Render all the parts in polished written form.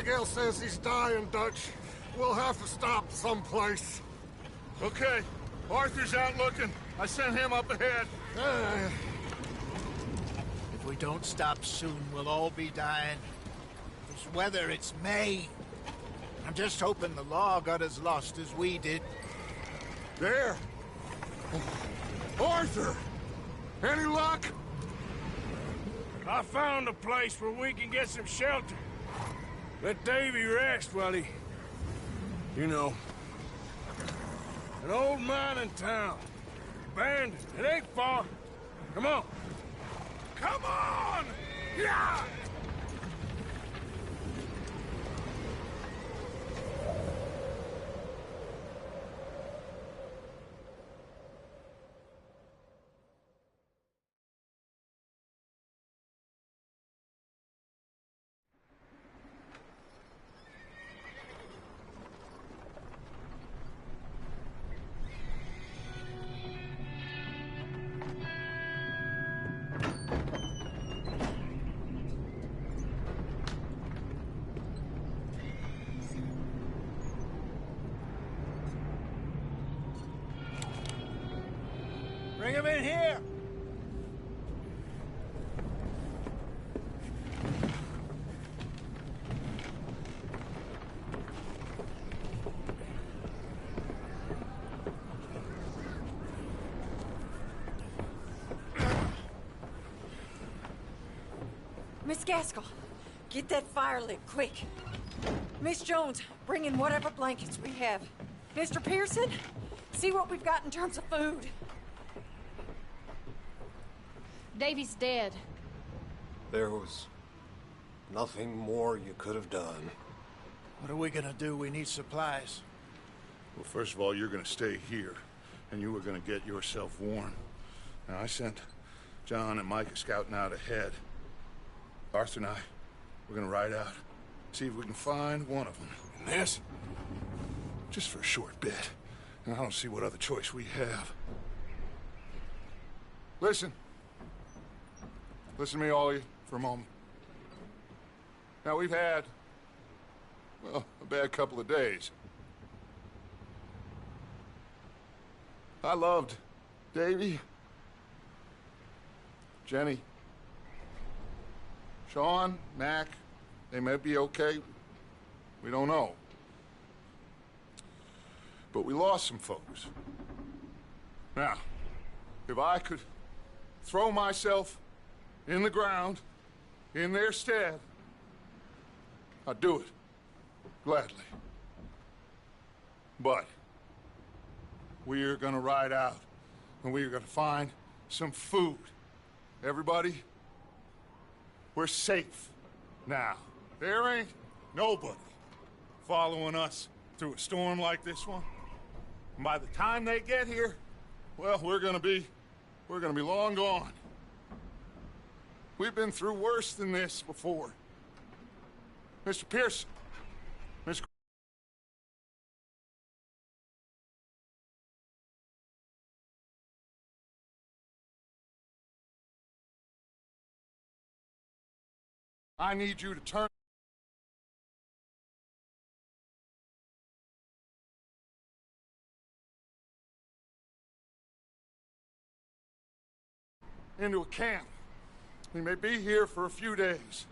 Abigail says he's dying, Dutch. We'll have to stop someplace. Okay. Arthur's out looking. I sent him up ahead. If we don't stop soon, we'll all be dying. This weather, it's May. I'm just hoping the law got as lost as we did. There! Arthur! Any luck? I found a place where we can get some shelter. Let Davy rest while he... You know. An old mining town. Abandoned. It ain't far. Come on. Come on! Yeah! Bring him in here! Miss Gaskell, get that fire lit, quick. Miss Jones, bring in whatever blankets we have. Mr. Pearson, see what we've got in terms of food. Davy's dead. There was nothing more you could have done. What are we gonna do? We need supplies. Well, first of all, you're gonna stay here, and you were gonna get yourself warm. Now, I sent John and Micah scouting out ahead. Arthur and I, we're gonna ride out, see if we can find one of them. And this? Just for a short bit. And I don't see what other choice we have. Listen. Listen to me, all of you, for a moment. Now, we've had, well, a bad couple of days. I loved Davy, Jenny, Sean, Mac. They may be okay. We don't know. But we lost some folks. Now, if I could throw myself in the ground, in their stead, I'd do it, gladly. But we're gonna ride out, and we're gonna find some food. Everybody, we're safe now. There ain't nobody following us through a storm like this one. And by the time they get here, well, we're gonna be long gone. We've been through worse than this before. Mr. Pearson, Miss... I need you to turn into a camp. We may be here for a few days.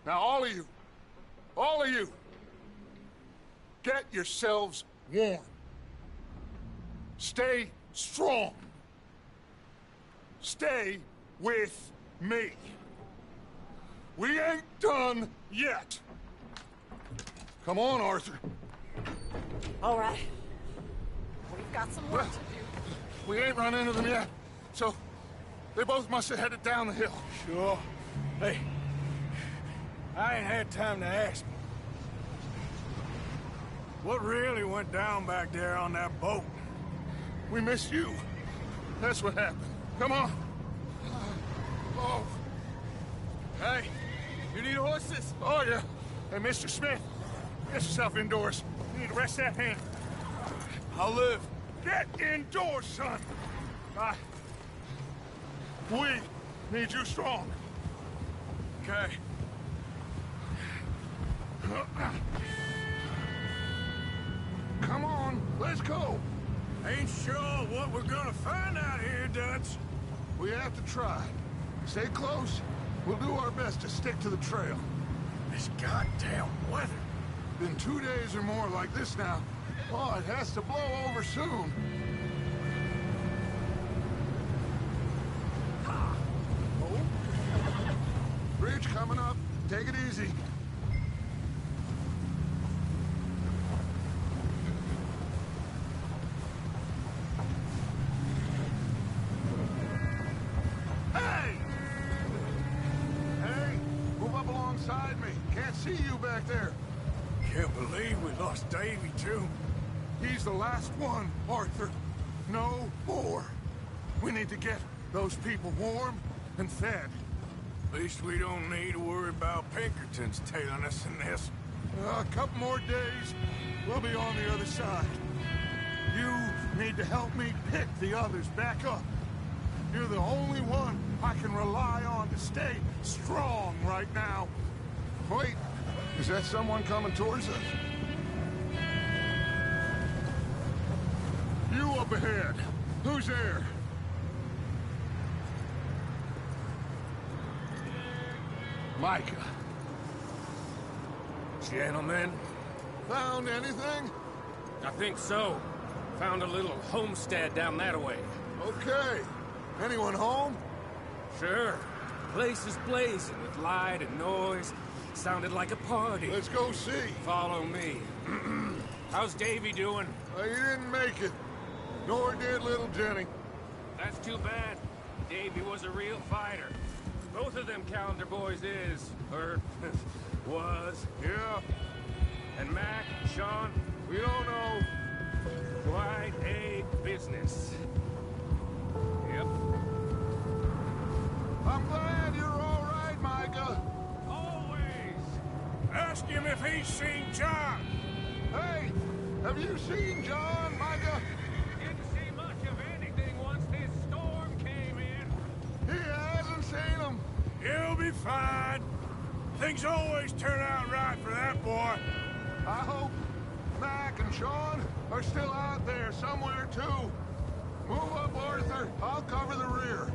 Now, all of you, get yourselves warm. Stay strong. Stay with me. We ain't done yet. Come on, Arthur. All right. We've got some work to do. We ain't run into them yet, so they both must have headed down the hill. Sure. Hey, I ain't had time to ask. What really went down back there on that boat? We missed you. That's what happened. Come on. Oh. Hey, you need horses? Oh, yeah. Hey, Mr. Smith, get yourself indoors. You need to rest that hand. I'll live. Get indoors, son. We need you strong. Okay. Come on, let's go. Ain't sure what we're gonna find out here, Dutch. We have to try. Stay close. We'll do our best to stick to the trail. This goddamn weather. Been 2 days or more like this now. Oh, it has to blow over soon. Oh. Bridge coming up. Take it easy. Hey! Hey, move up alongside me. Can't see you back there. Can't believe we lost Davy, too. He's the last one, Arthur. No more. We need to get those people warm and fed. At least we don't need to worry about Pinkertons tailing us in this. A couple more days, we'll be on the other side. You need to help me pick the others back up. You're the only one I can rely on to stay strong right now. Wait, is that someone coming towards us? You up ahead. Who's there? Micah. Gentlemen, Found anything? I think so. Found a little homestead down that way. Okay. Anyone home? Sure. Place is blazing with light and noise. Sounded like a party. Let's go see. Follow me. How's Davy doing? He didn't make it. Nor did little Jenny. That's too bad. Davy was a real fighter. Both of them calendar boys is, or was. Yeah, And Mac, Sean, we don't know. quite a business. Yep. I'm glad you're all right, Micah. Always. Ask him if he's seen John. Hey, have you seen John, Micah? Didn't see much of anything once this storm came in. He hasn't seen him. He'll be fine. Things always turn out right for that boy. I hope Mac and Sean are still out there somewhere, too. Move up, Arthur. I'll cover the rear.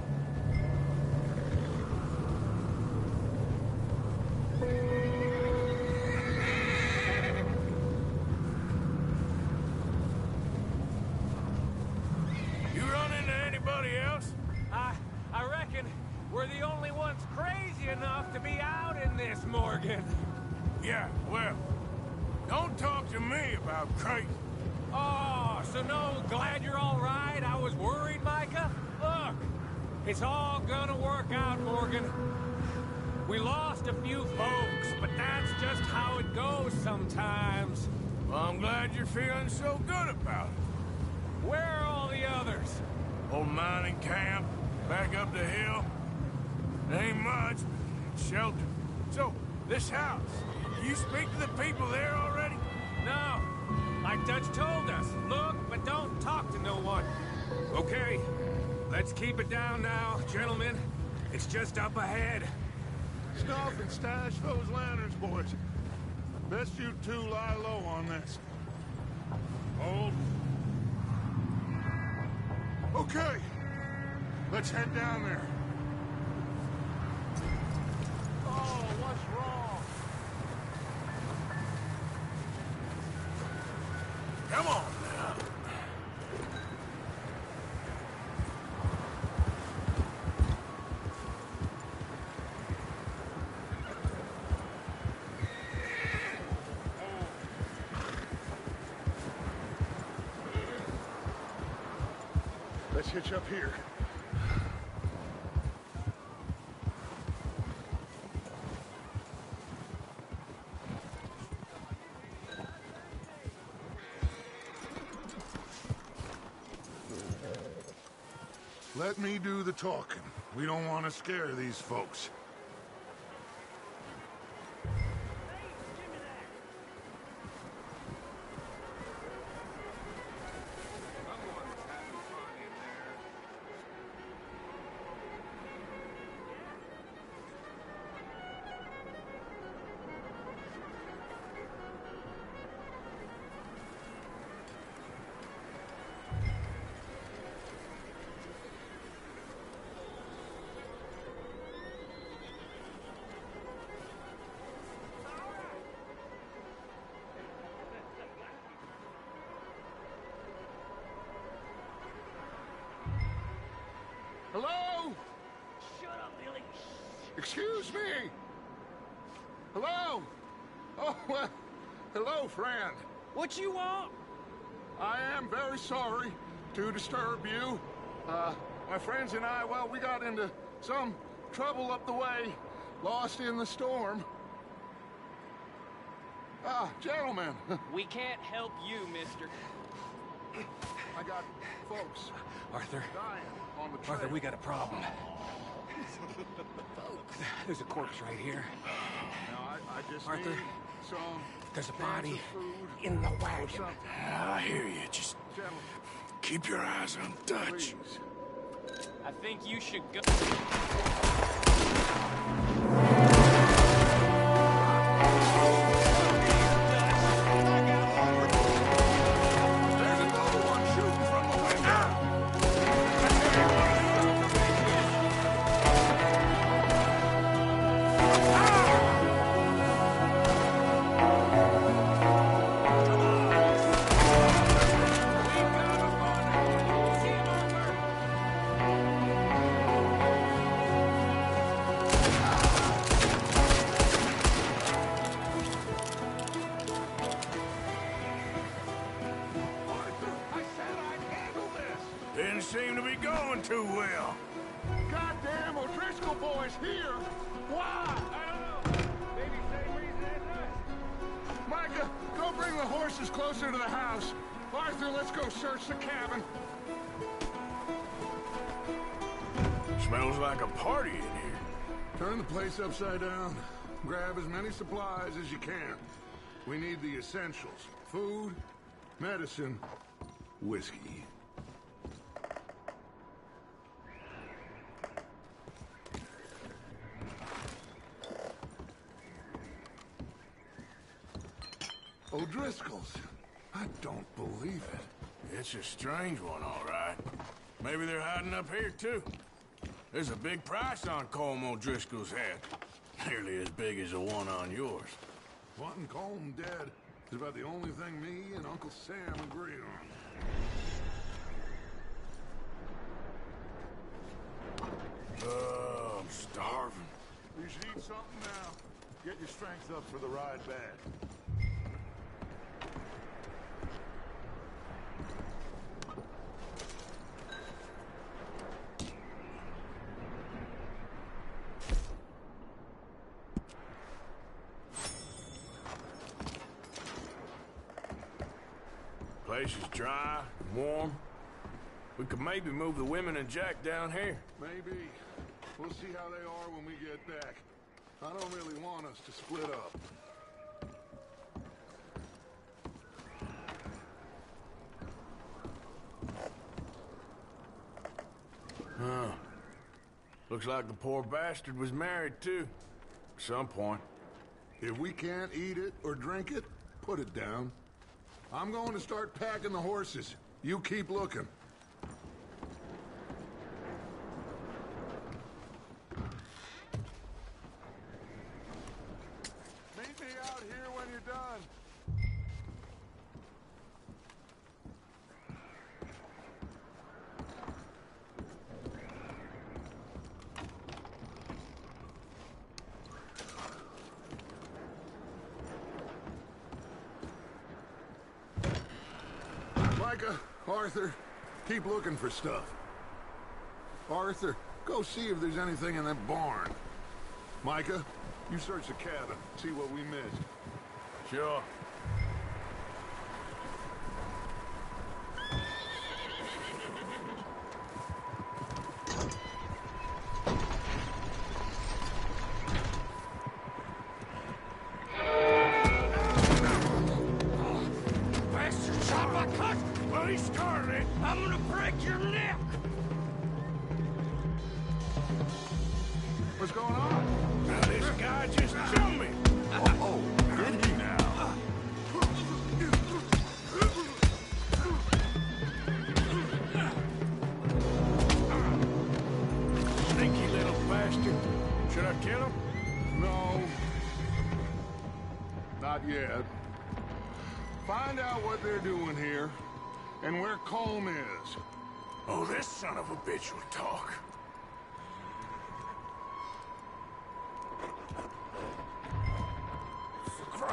You run into anybody else? I reckon we're the only ones crazy enough to be out in this, Morgan. Yeah, well, don't talk to me about crazy. Oh, so no, glad you're all right. I was worried, Micah. Look, it's all gonna work out, Morgan. We lost a few folks, but that's just how it goes sometimes. Well, I'm glad you're feeling so good about it. Where are all the others? Old mining camp, back up the hill. Ain't much, but shelter. So, this house, you speak to the people there already? No, like Dutch told us. Look, but don't talk to no one. Okay, let's keep it down now, gentlemen. It's just up ahead. Snuff and stash those lanterns, boys. Best you two lie low on this. Hold. Okay, let's head down there. Oh, what's wrong? Come on now. Let's hitch up here. Let me do the talking. We don't want to scare these folks. Excuse me! Hello? Oh, well, hello, friend. What you want? I am very sorry to disturb you. My friends and I, well, we got into some trouble up the way, lost in the storm. Gentlemen. We can't help you, mister. I got folks Arthur. dying on the trail. Arthur, we got a problem. There's a corpse right here. Now, I just Arthur, need some there's a cans body of food in the or wagon. something. I hear you. Just Gentlemen, keep your eyes on Dutch. please. I think you should go. There's another one shooting from the window. Arthur, I said I'd handle this. Didn't seem to be going too well. Goddamn O'Driscoll boys here. Why? I don't know. Maybe same reason as us. Micah, go bring the horses closer to the house. Arthur, let's go search the cabin. Smells like a party in here. Turn the place upside down. Grab as many supplies as you can. We need the essentials. Food, medicine, whiskey. O'Driscoll's. I don't believe it. It's a strange one, all right. Maybe they're hiding up here, too. There's a big price on Colm O'Driscoll's head. Nearly as big as the one on yours. Wanting Colm dead is about the only thing me and Uncle Sam agree on. I'm starving. You should eat something now. Get your strength up for the ride back. Place is dry, warm. We could maybe move the women and Jack down here. Maybe. We'll see how they are when we get back. I don't really want us to split up. Huh. Looks like the poor bastard was married, too. At some point. If we can't eat it or drink it, put it down. I'm going to start packing the horses. You keep looking. Meet me out here when you're done. Micah, Arthur, keep looking for stuff. Arthur, go see if there's anything in that barn. Micah, you search the cabin, see what we missed. Sure. Bastard shot my cut! Well, he started it. I'm gonna break your neck! What's going on? Now, this guy just jumped me. Oh, did he now? Sneaky little bastard. Should I kill him? No. Not yet. Find out what they're doing here, and where Colm is. Oh, this son of a bitch will talk.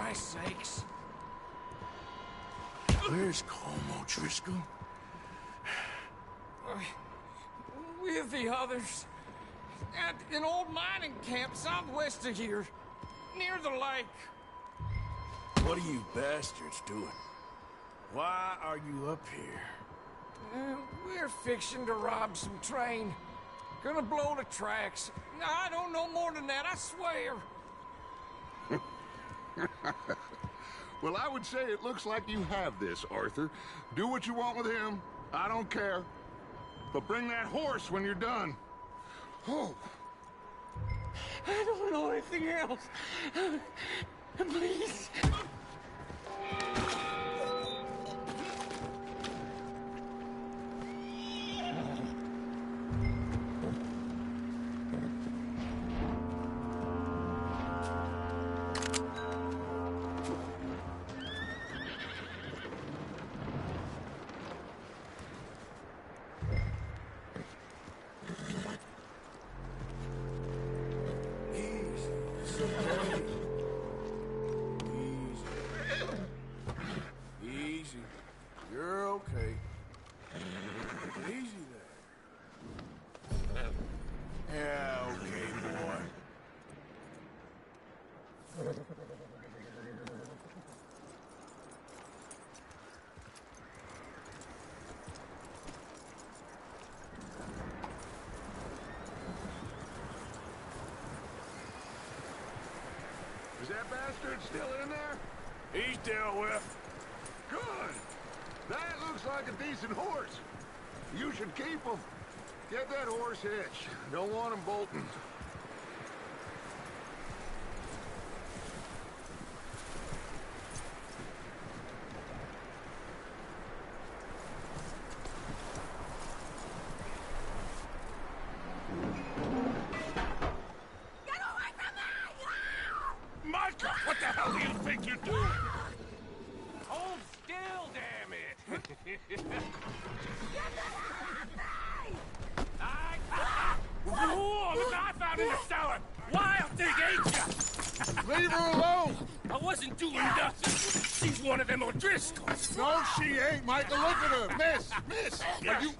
Christ's sakes. Where's Colm O'Driscoll? With the others. At an old mining camp southwest of here. Near the lake. What are you bastards doing? Why are you up here? We're fixing to rob some train. Gonna blow the tracks. I don't know more than that, I swear. Well, I would say it looks like you have this, Arthur. Do what you want with him. I don't care. But bring that horse when you're done. Oh. I don't know anything else. Please. Easy. You're okay. Easy there. Yeah, okay, boy. Is that bastard still in there? He's dealt with. Good. That looks like a decent horse. You should keep him. Get that horse hitched. Don't want him bolting. Micah, what the hell do you think you're doing? Hold still, damn it! Whoa, the knife out in the cellar! Wild thing, ain't ya? Leave her alone! I wasn't doing nothing. She's one of them O'Driscolls. No, she ain't, Michael. Look at her. Miss! Miss! Are you...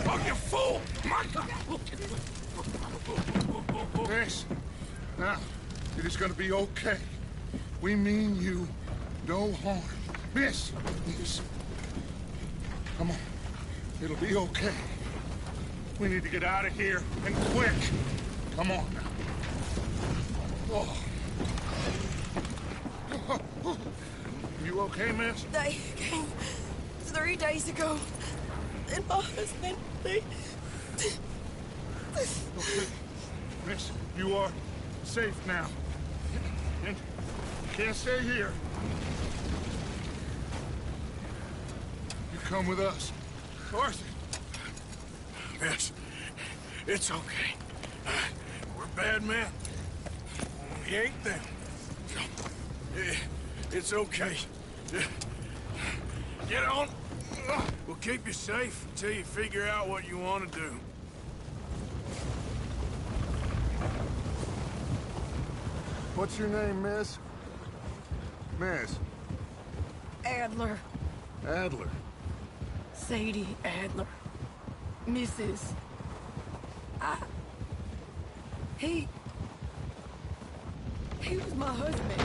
Oh, you fool! Micah! Miss, now, it is gonna be okay. We mean you no harm. Miss! Miss. Come on. It'll be okay. We need to get out of here, and quick. Come on now. Oh. You okay, miss? They came 3 days ago. And my husband, they... Okay. Miss, you are safe now. And you can't stay here. You come with us. Arthur. Miss, it's okay. We're bad men. We ain't them. It's okay. Get on. We'll keep you safe until you figure out what you want to do. What's your name, miss? Miss. Adler. Adler. Sadie Adler. Mrs. He was my husband.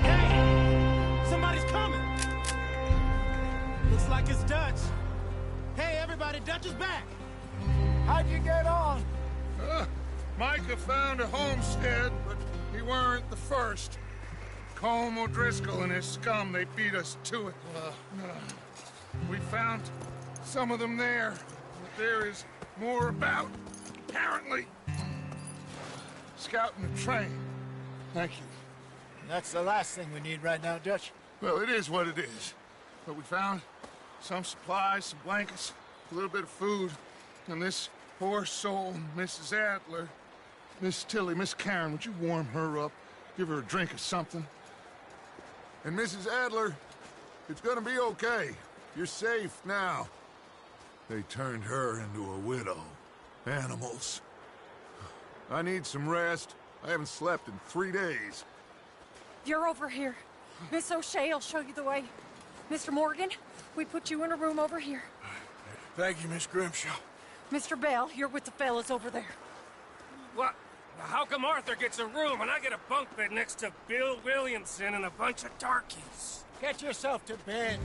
Hey! Somebody's coming! Looks like it's Dutch. Hey, everybody, Dutch is back! How'd you get on? Micah found a homestead, but he weren't the first. Colm O'Driscoll and his scum, they beat us to it. We found some of them there, but there is more about, apparently. Scouting the train. Thank you. That's the last thing we need right now, Dutch. Well, it is what it is. But we found some supplies, some blankets, a little bit of food, and this poor soul, Mrs. Adler, Miss Tilly, Miss Karen, would you warm her up? Give her a drink or something. And Mrs. Adler, it's gonna be okay. You're safe now. They turned her into a widow. Animals. I need some rest. I haven't slept in 3 days. You're over here. Miss O'Shea will show you the way. Mr. Morgan, we put you in a room over here. Thank you, Miss Grimshaw. Mr. Bell, you're with the fellas over there. What? How come Arthur gets a room and I get a bunk bed next to Bill Williamson and a bunch of darkies? Get yourself to bed.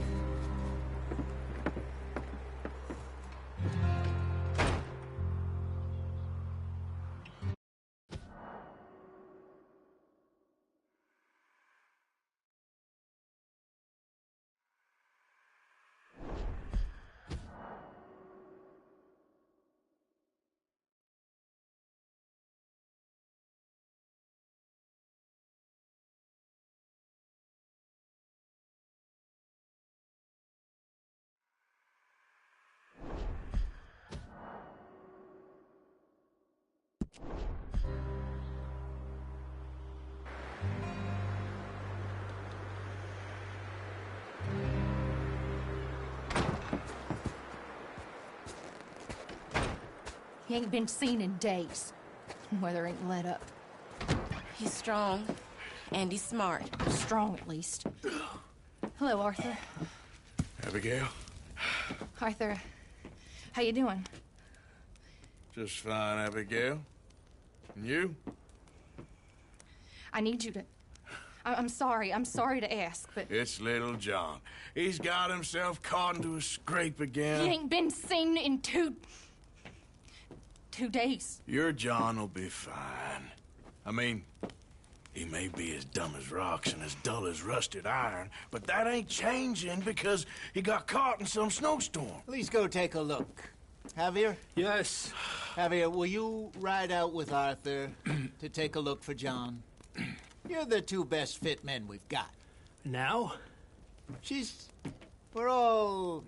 He ain't been seen in days. Weather ain't let up. He's strong, and he's smart. Strong, at least. Hello, Arthur. Abigail? Arthur, how you doing? Just fine, Abigail. And you? I need you to... I'm sorry to ask, but... It's little John. He's got himself caught into a scrape again. He ain't been seen in 2 days. Your John will be fine. I mean, he may be as dumb as rocks and as dull as rusted iron, but that ain't changing because he got caught in some snowstorm. Please go take a look. Javier? Yes. Javier, will you ride out with Arthur to take a look for John? You're the 2 best fit men we've got. Now? We're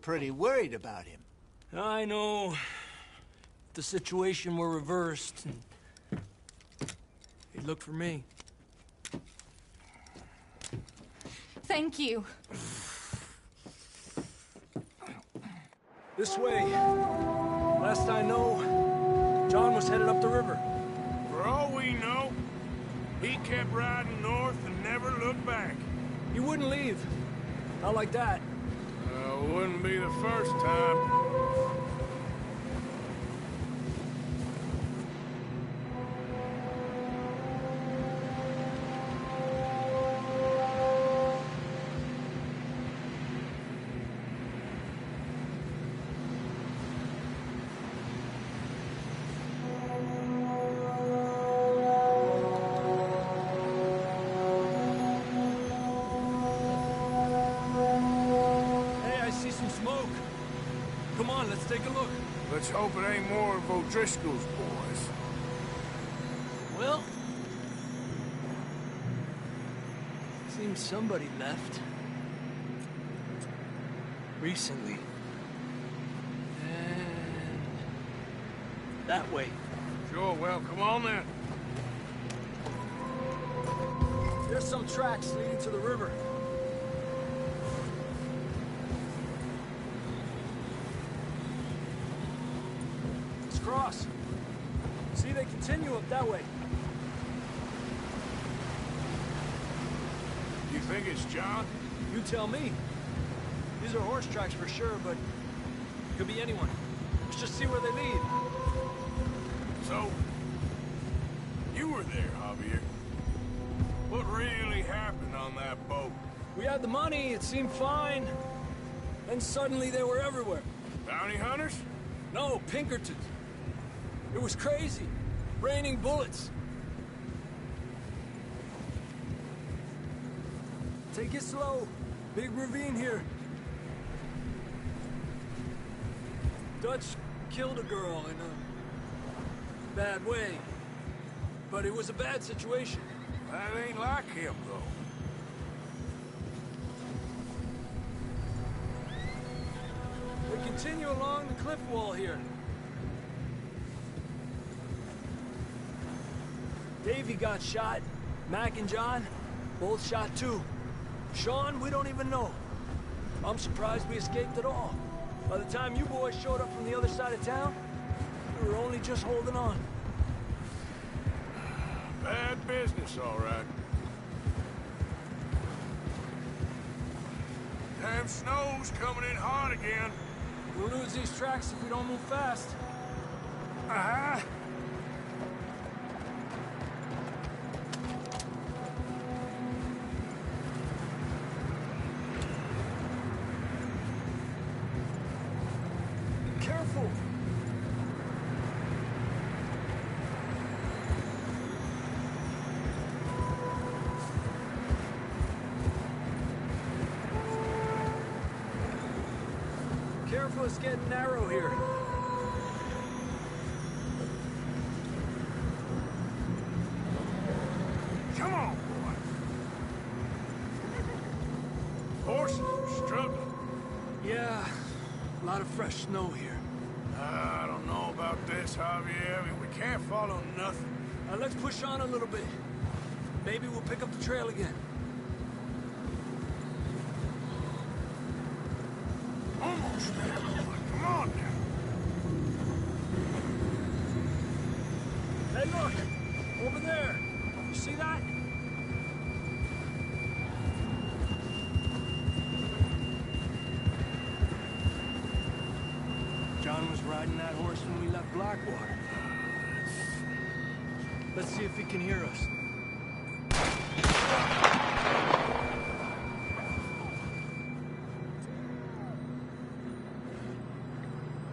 pretty worried about him. I know. If the situation were reversed, he'd look for me. Thank you. This way. Last I know, John was headed up the river. For all we know, he kept riding north and never looked back. He wouldn't leave. Not like that. Wouldn't be the first time. Come on, let's take a look. Let's hope it ain't more of O'Driscoll's boys. Well, seems somebody left. Recently. And that way. Sure, well, come on then. There's some tracks leading to the river. Cross. See, they continue up that way. You think it's John? You tell me. These are horse tracks for sure, but it could be anyone. Let's just see where they lead. So, you were there, Javier. What really happened on that boat? We had the money, it seemed fine. Then suddenly they were everywhere. Bounty hunters? No, Pinkertons. It was crazy. Raining bullets. Take it slow. Big ravine here. Dutch killed a girl in a bad way. But it was a bad situation. That ain't like him, though. They continue along the cliff wall here. Davey got shot. Mac and John, both shot too. Sean, we don't even know. I'm surprised we escaped at all. By the time you boys showed up from the other side of town, we were only just holding on. Bad business, all right. Damn snow's coming in hard again. We'll lose these tracks if we don't move fast. Uh-huh. Careful! Careful, it's getting narrow here. Come on, boy. Horses are struggling. Yeah, a lot of fresh snow here. I don't know about this, Javier. I mean, we can't follow nothing. Let's push on a little bit. Maybe we'll pick up the trail again. Almost there, boy. Come on now. Hey, look! Over there! You see that? John was riding that horse when we left Blackwater. Let's see if he can hear us.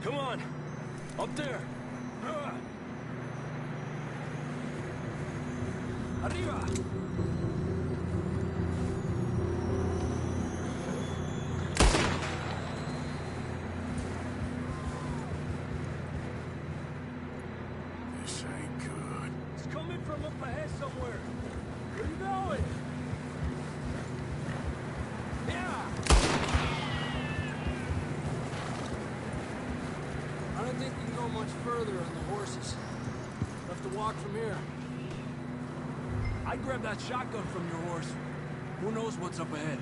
Come on! Up there! Arriba! This ain't good. It's coming from up ahead somewhere. Where you going? Yeah! I don't think we can go much further on the horses. We'll have to walk from here. I'd grab that shotgun from your horse. Who knows what's up ahead?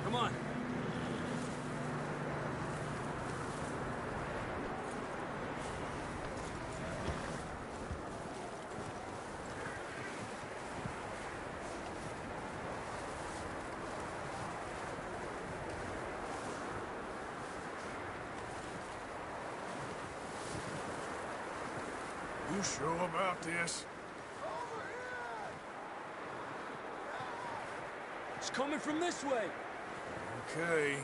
Come on. You sure about this? It's coming from this way. Okay.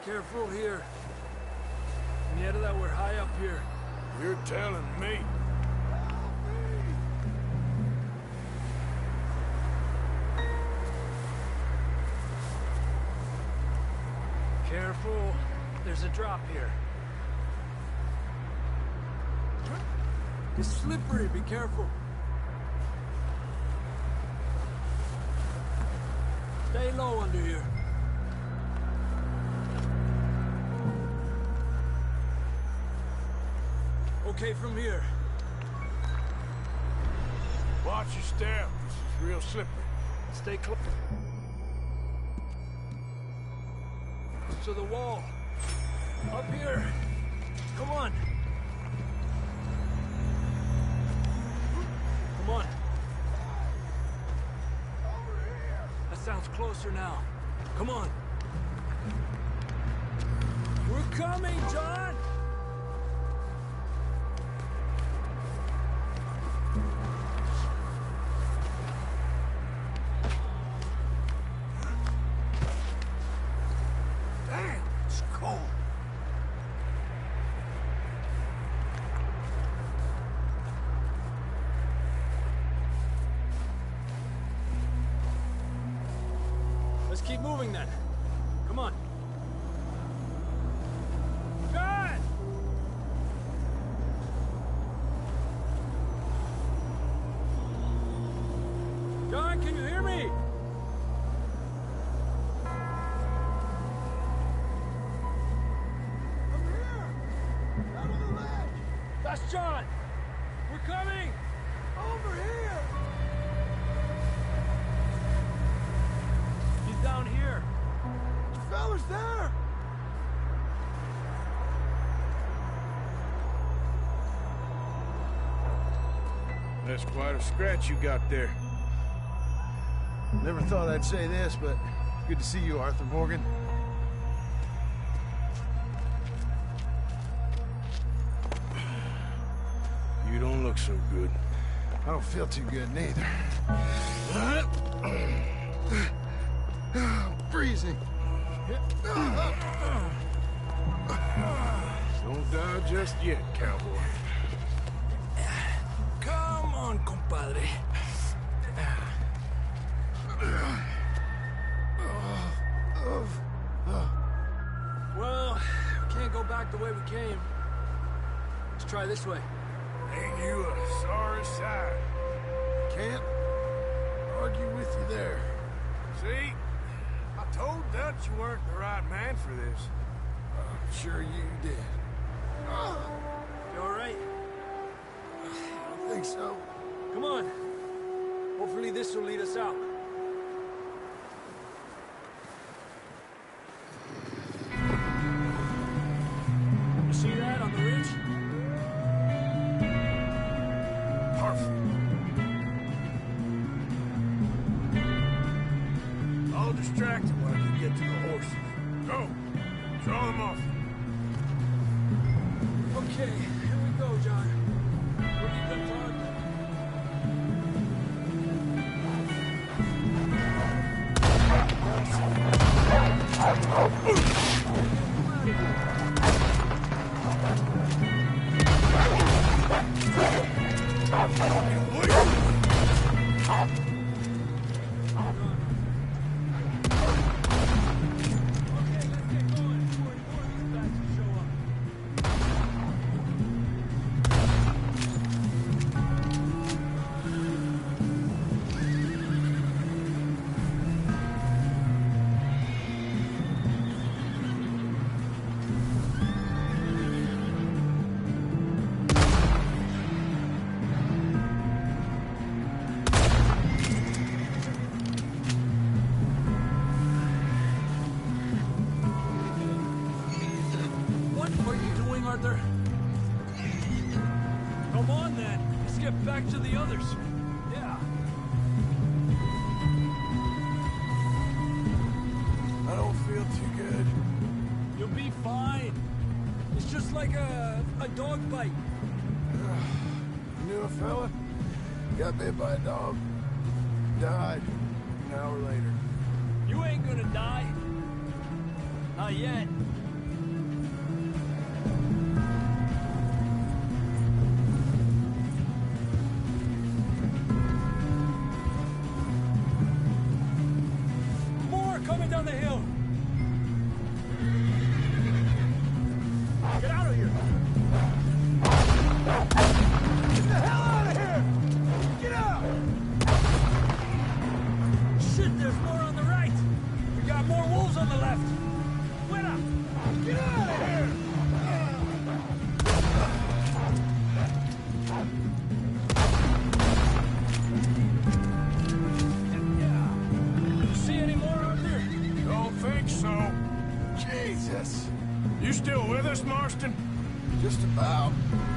Careful here. Mierda, that we're high up here. You're telling me. Careful. There's a drop here. It's slippery. Be careful. Stay low under here. Okay, from here. Watch your step. This is real slippery. Stay close to the wall. Up here. Come on. Come on. That sounds closer now. Come on. We're coming, John! Damn, it's cold. Let's keep moving then. Come on. John! John! We're coming! Over here! He's down here. The fella's there! That's quite a scratch you got there. Never thought I'd say this, but good to see you, Arthur Morgan. You don't look so good. I don't feel too good, neither. Freezing. Don't die just yet, cowboy. Come on, compadre. Well, we can't go back the way we came. Let's try this way. Ain't you a sorry sight? Can't argue with you there. See? I told Dutch you weren't the right man for this. I'm sure you did. You all right? I don't think so. Come on. Hopefully this will lead us out. You see that on the ridge? Perfect. I'll distract him when I can get to the horses. Go. Draw them off. Okay, here we go, John. Where do you come from? Arthur? Come on, then. Let's get back to the others. Yeah. I don't feel too good. You'll be fine. It's just like a dog bite. Knew a fella? Got bit by a dog. Died an hour later. You ain't gonna die. Not yet. More coming down the hill. Get out of here. Get the hell out of here! Get out! Shit, there's more on the right. We got more wolves on the left. Fuera! Get out of here! See any more out there? Don't think so. Jesus! You still with us, Marston? Just about.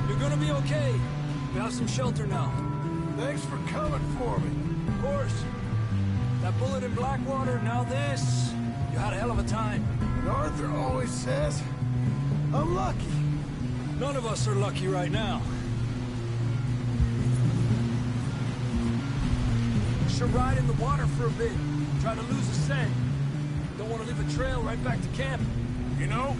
You're gonna be okay. We have some shelter now. Thanks for coming for me. Of course. That bullet in Blackwater, now this. You had a hell of a time. And Arthur always says, I'm lucky. None of us are lucky right now. Should ride in the water for a bit. Try to lose a scent. Don't want to leave a trail right back to camp. You know,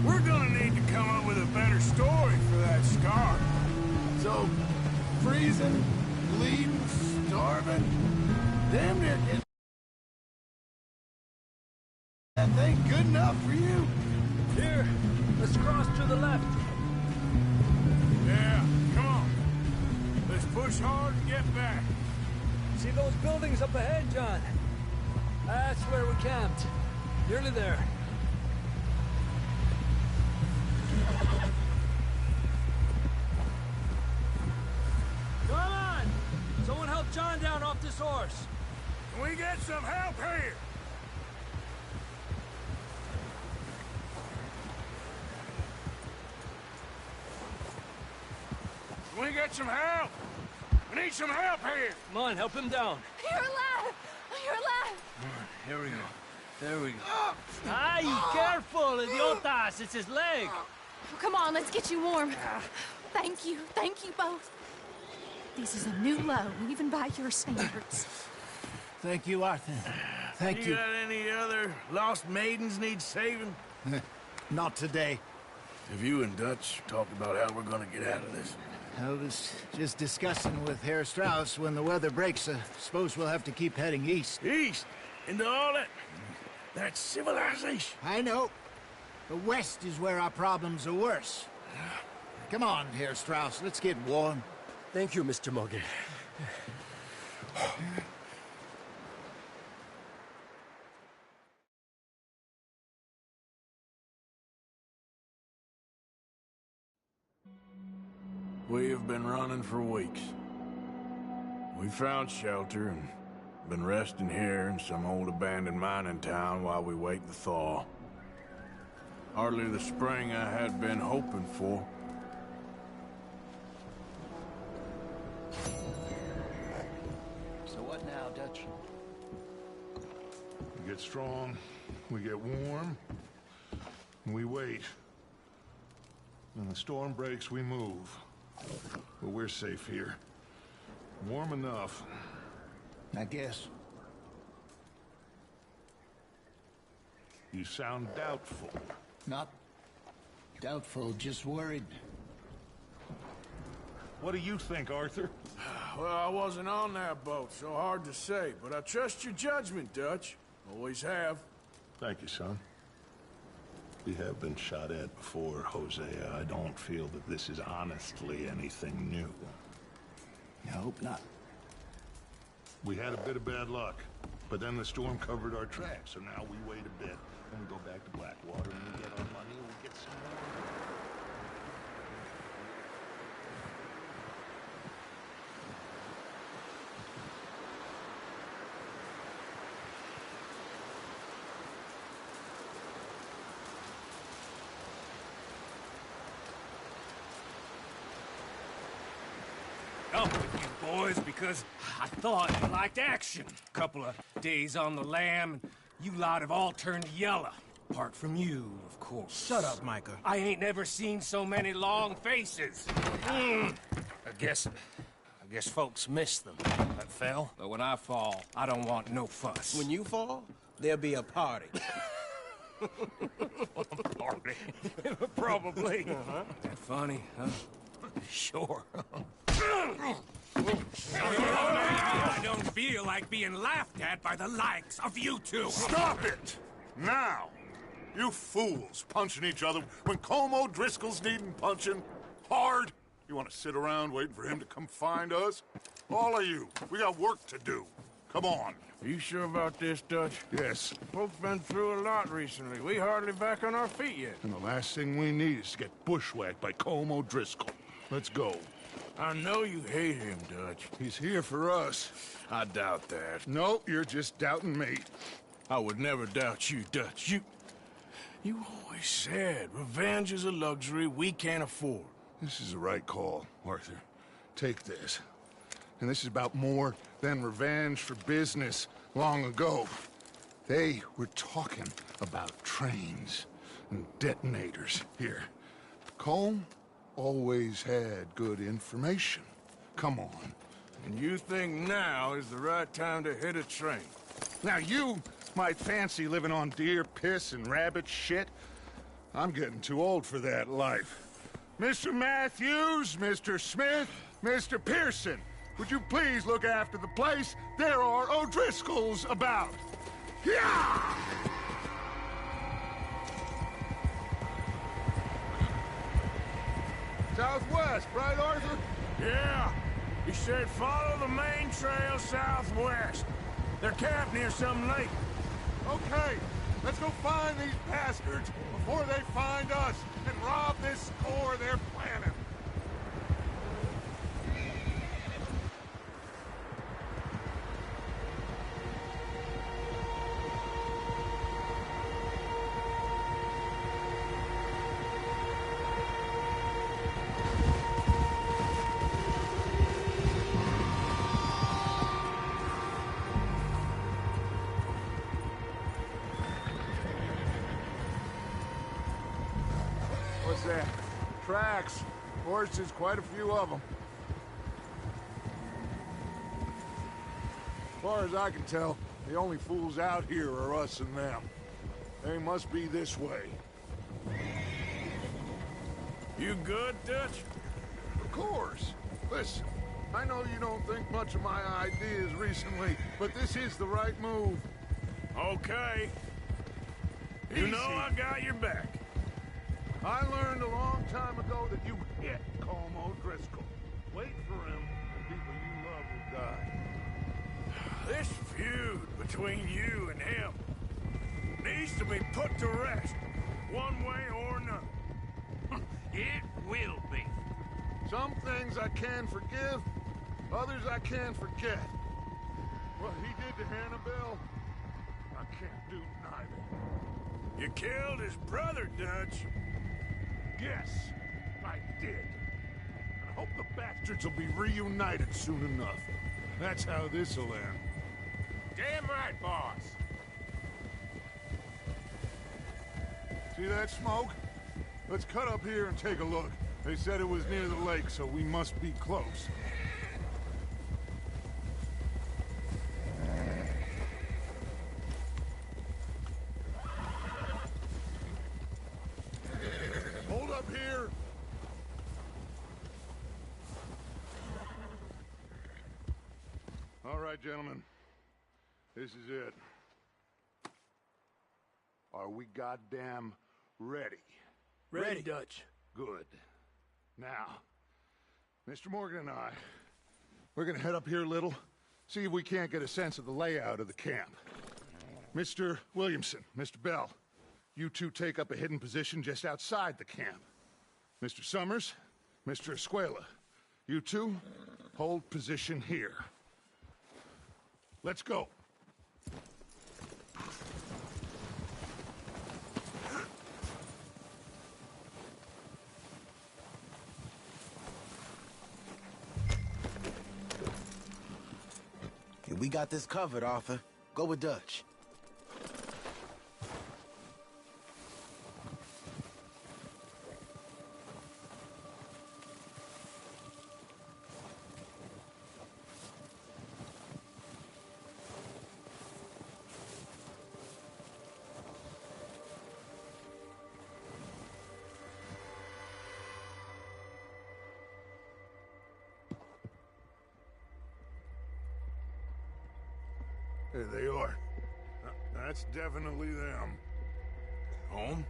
we're gonna need to come up with a better story for that scar. So, freezing, bleeding, starving, damn near getting that thing good enough for you? Here, let's cross to the left. Yeah, come on. Let's push hard and get back. See those buildings up ahead, John? That's where we camped. Nearly there. his horse. Can we get some help here? Can we get some help? We need some help here. Come on, help him down. You're alive! You're alive! Here we go. There we go. Ay, careful, idiotas. It's his leg. Oh, come on, let's get you warm. Thank you both. This is a new low, even by your standards. Thank you, Arthur. Thank you. Got any other lost maidens need saving? Not today. Have you and Dutch talked about how we're gonna get out of this? I was just discussing with Herr Strauss when the weather breaks. Suppose we'll have to keep heading east. East? Into all that... That's civilization. I know. The west is where our problems are worse. Come on, Herr Strauss. Let's get warm. Thank you, Mr. Morgan. We have been running for weeks. We found shelter and been resting here in some old abandoned mining town while we wait the thaw. Hardly the spring I had been hoping for. So what now, Dutch? We get strong, we get warm, and we wait. When the storm breaks, we move. But we're safe here. Warm enough. I guess. You sound doubtful. Not doubtful, just worried. What do you think, Arthur? Well, I wasn't on that boat, so hard to say, but I trust your judgment, Dutch. Always have. Thank you, son. We have been shot at before, Hosea. I don't feel that this is honestly anything new. I hope not. We had a bit of bad luck, but then the storm covered our tracks, so now we wait a bit, and we go back to Blackwater, and we get our money, and we get some more. Up with you boys because I thought you liked action. Couple of days on the lam, and you lot have all turned yellow. Apart from you, of course. Shut up, Micah. I ain't never seen so many long faces. I guess folks miss them. That fell. But when I fall, I don't want no fuss. When you fall, there'll be a party. Party? Probably. That funny, huh? Sure. I don't feel like being laughed at by the likes of you two. Stop it! Now! You fools punching each other when Como Driscoll's needing punching. Hard! You want to sit around waiting for him to come find us? All of you, we got work to do. Come on. Are you sure about this, Dutch? Yes. Folks been through a lot recently. We hardly back on our feet yet. And the last thing we need is to get bushwhacked by Como Driscoll. Let's go. I know you hate him, Dutch. He's here for us. I doubt that. No, you're just doubting me. I would never doubt you, Dutch. You always said revenge is a luxury we can't afford. This is the right call, Arthur. Take this. And this is about more than revenge for business long ago. They were talking about trains and detonators here. Colm always had good information. Come on. And you think now is the right time to hit a train? Now you might fancy living on deer piss and rabbit shit. I'm getting too old for that life. Mr. Matthews, Mr. Smith, Mr. Pearson, would you please look after the place? There are O'Driscolls about. Yeah! Southwest, right, Arthur? Yeah. He said follow the main trail southwest. They're camped near some lake. Okay, let's go find these bastards before they find us and rob this score they're planning. that? Tracks. Horses, quite a few of them. As far as I can tell, the only fools out here are us and them. They must be this way. You good, Dutch? Of course. Listen, I know you don't think much of my ideas recently, but this is the right move. Okay. You know I got your back. I learned a long time ago that you hit Colm O'Driscoll. Wait for him, and people you love will die. This feud between you and him needs to be put to rest, one way or another. It will be. Some things I can forgive, others I can't forget. What he did to Hannibal, I can't do neither. You killed his brother, Dutch. Yes, I did. And I hope the bastards will be reunited soon enough. That's how this'll end. Damn right, boss. See that smoke? Let's cut up here and take a look. They said it was near the lake, so we must be close. Hold up here! All right, gentlemen. This is it. Are we goddamn ready? Ready, Dutch. Good. Now, Mr. Morgan and I, we're gonna head up here a little, see if we can't get a sense of the layout of the camp. Mr. Williamson, Mr. Bell, you two take up a hidden position just outside the camp. Mr. Summers, Mr. Escuela, you two hold position here. Let's go. We got this covered, Arthur. Go with Dutch. There they are. That's definitely them. Home?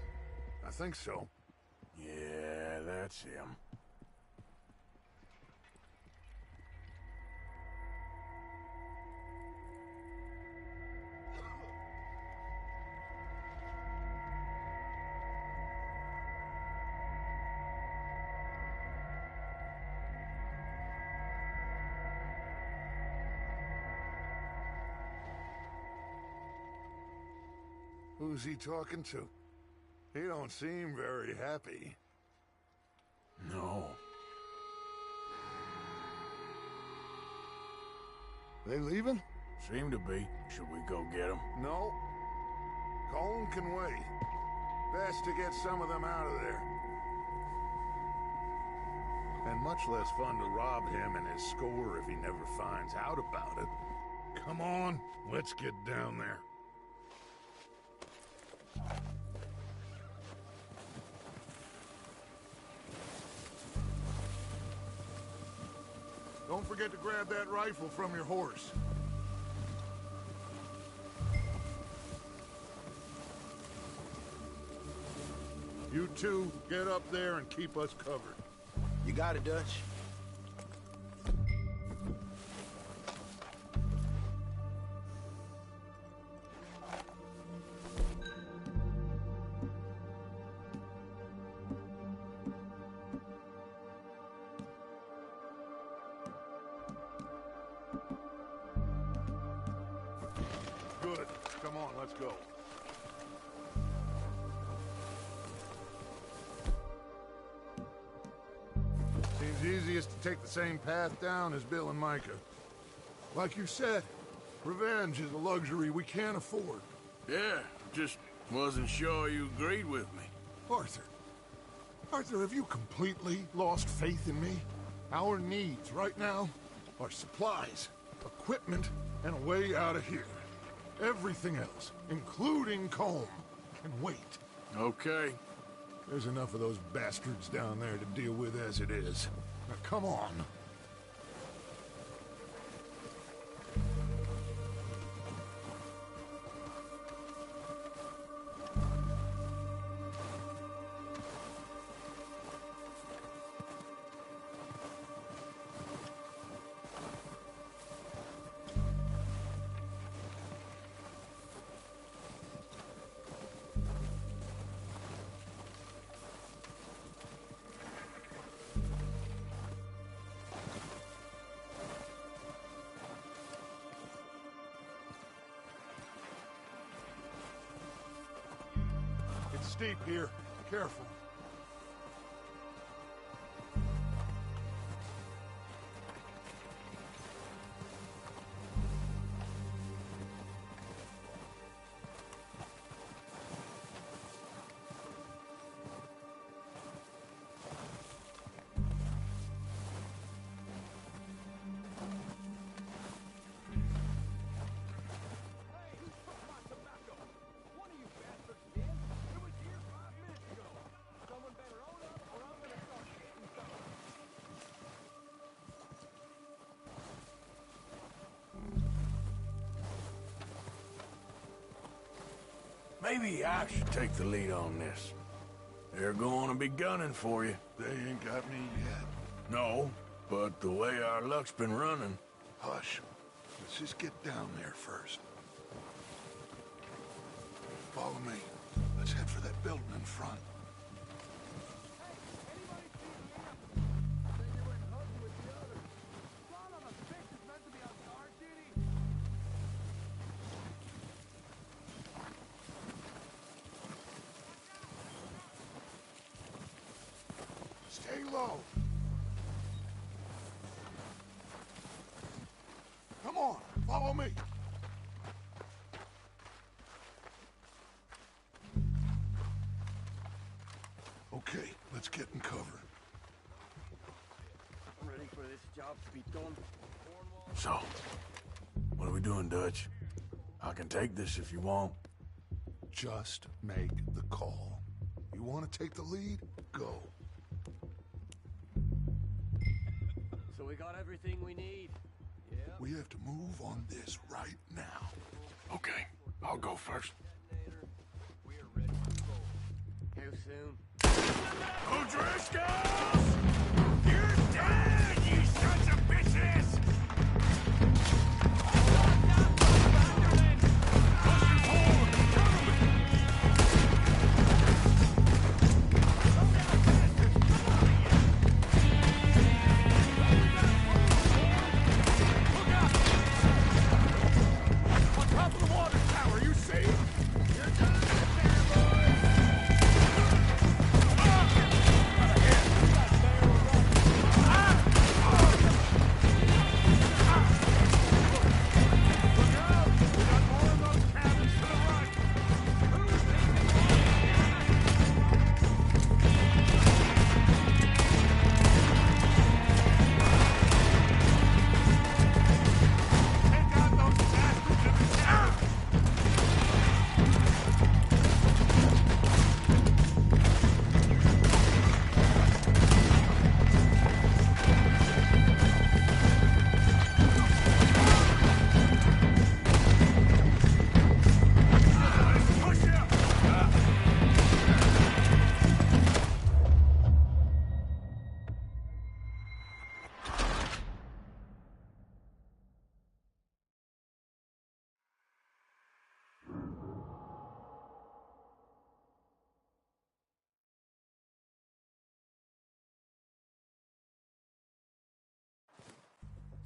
I think so. Yeah, that's him. Who's he talking to? He don't seem very happy. No. They leaving? Seem to be. Should we go get them? No. Colm can wait. Best to get some of them out of there. And much less fun to rob him and his score if he never finds out about it. Come on, let's get down there. Don't forget to grab that rifle from your horse. You two, get up there and keep us covered. You got it, Dutch. Good. Come on, let's go. Seems easiest to take the same path down as Bill and Micah. Like you said, revenge is a luxury we can't afford. Yeah, just wasn't sure you agreed with me. Arthur, Arthur, have you completely lost faith in me? Our needs right now are supplies, equipment, and a way out of here. Everything else, including Colm, can wait. Okay. There's enough of those bastards down there to deal with as it is. Now, come on. It's steep here. Careful. Maybe I should take the lead on this. They're going to be gunning for you. They ain't got me yet. No, but the way our luck's been running... Hush. Let's just get down there first. Follow me. Let's head for that building in front. Stay low. Come on, follow me. Okay, let's get in cover. I'm ready for this job to be done. So, what are we doing, Dutch? I can take this if you want. Just make the call. You want to take the lead? Go. So we got everything we need. Yeah. We have to move on this right now. Okay, I'll go first. We are ready to go. How soon? O'Driscolls! You're dead, you sons of bitches!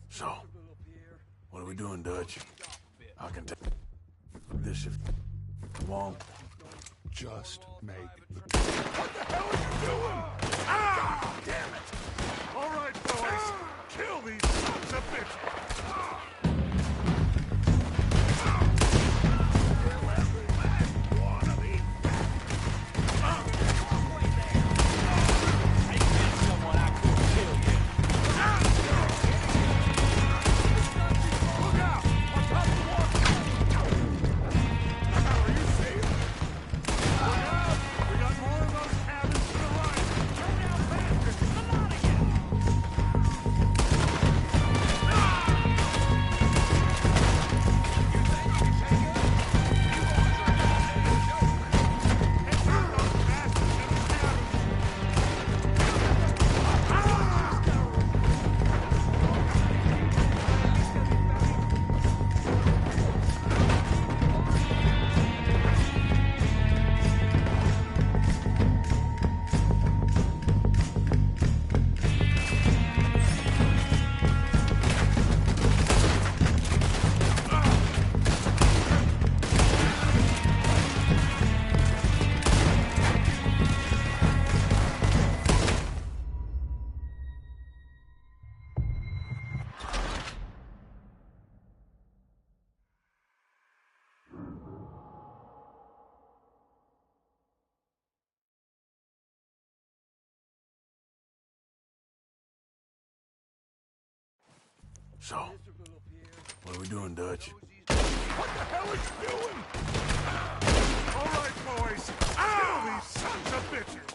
So, what are we doing, Dutch? I can take this if you want. Just make the... What the hell are you doing? Ah! Damn it! All right, boys. Kill these sons of bitches. Kill every last one of these. So, what are we doing, Dutch? What the hell is he doing? All right, boys. Kill these sons of bitches.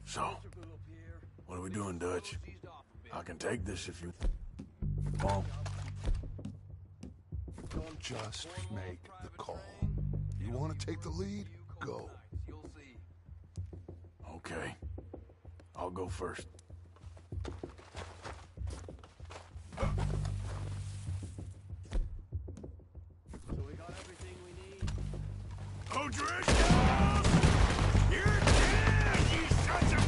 So, what are we doing, Dutch? I can take this if you want. Just make the call. You want to take the lead? Go. Okay. I'll go first. So we got everything we need. O'Driscoll! You're dead, you sons of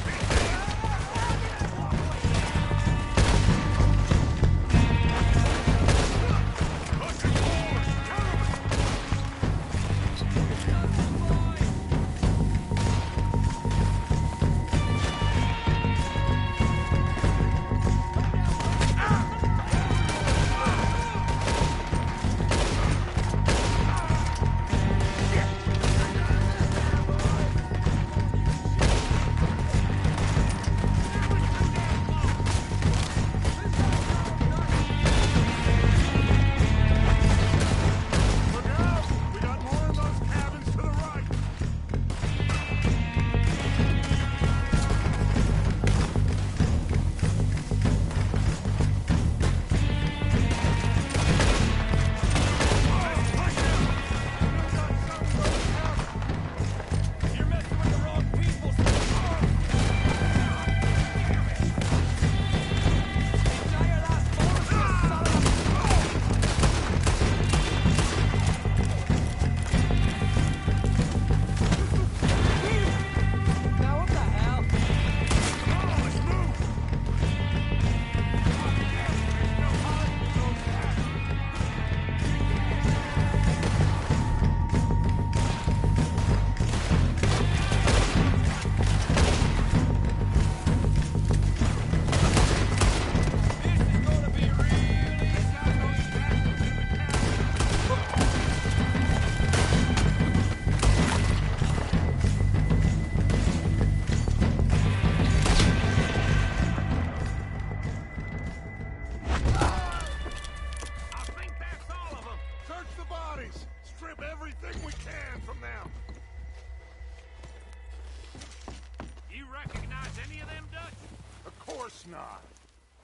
not.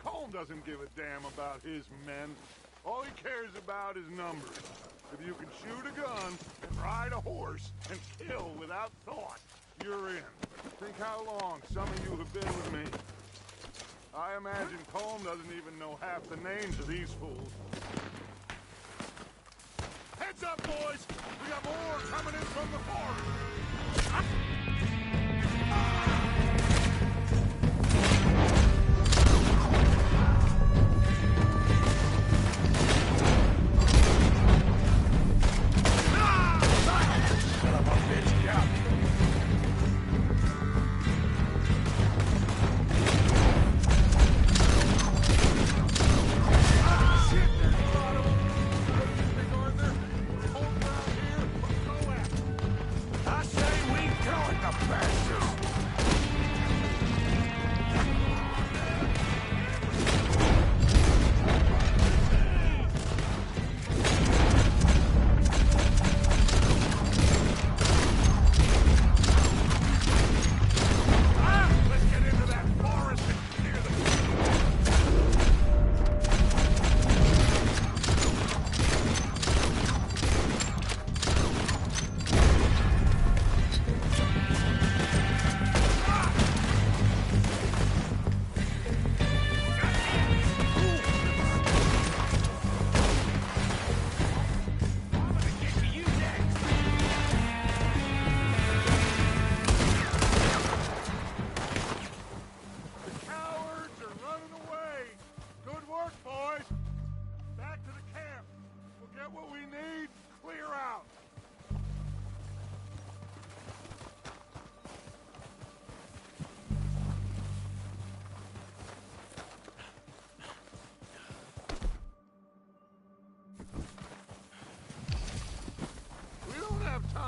Colm doesn't give a damn about his men. All he cares about is numbers. If you can shoot a gun and ride a horse and kill without thought, you're in. Think how long some of you have been with me. I imagine Colm doesn't even know half the names of these fools. Heads up, boys! We got more coming in from the forest! I say we go!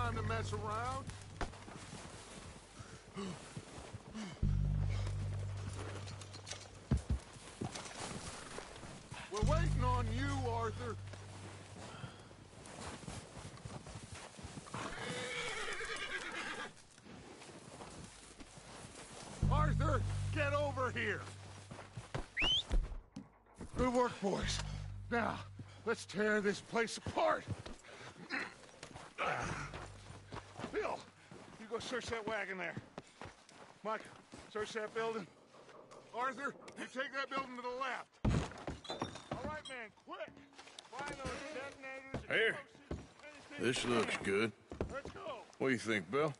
time to mess around. We're waiting on you, Arthur. Arthur, get over here. Good work, boys. Now, let's tear this place apart. Bill, you go search that wagon there. Mike, search that building. Arthur, you take that building to the left. All right, man, quick. Find those detonators. Here. This looks good. Let's go. What do you think, Bill?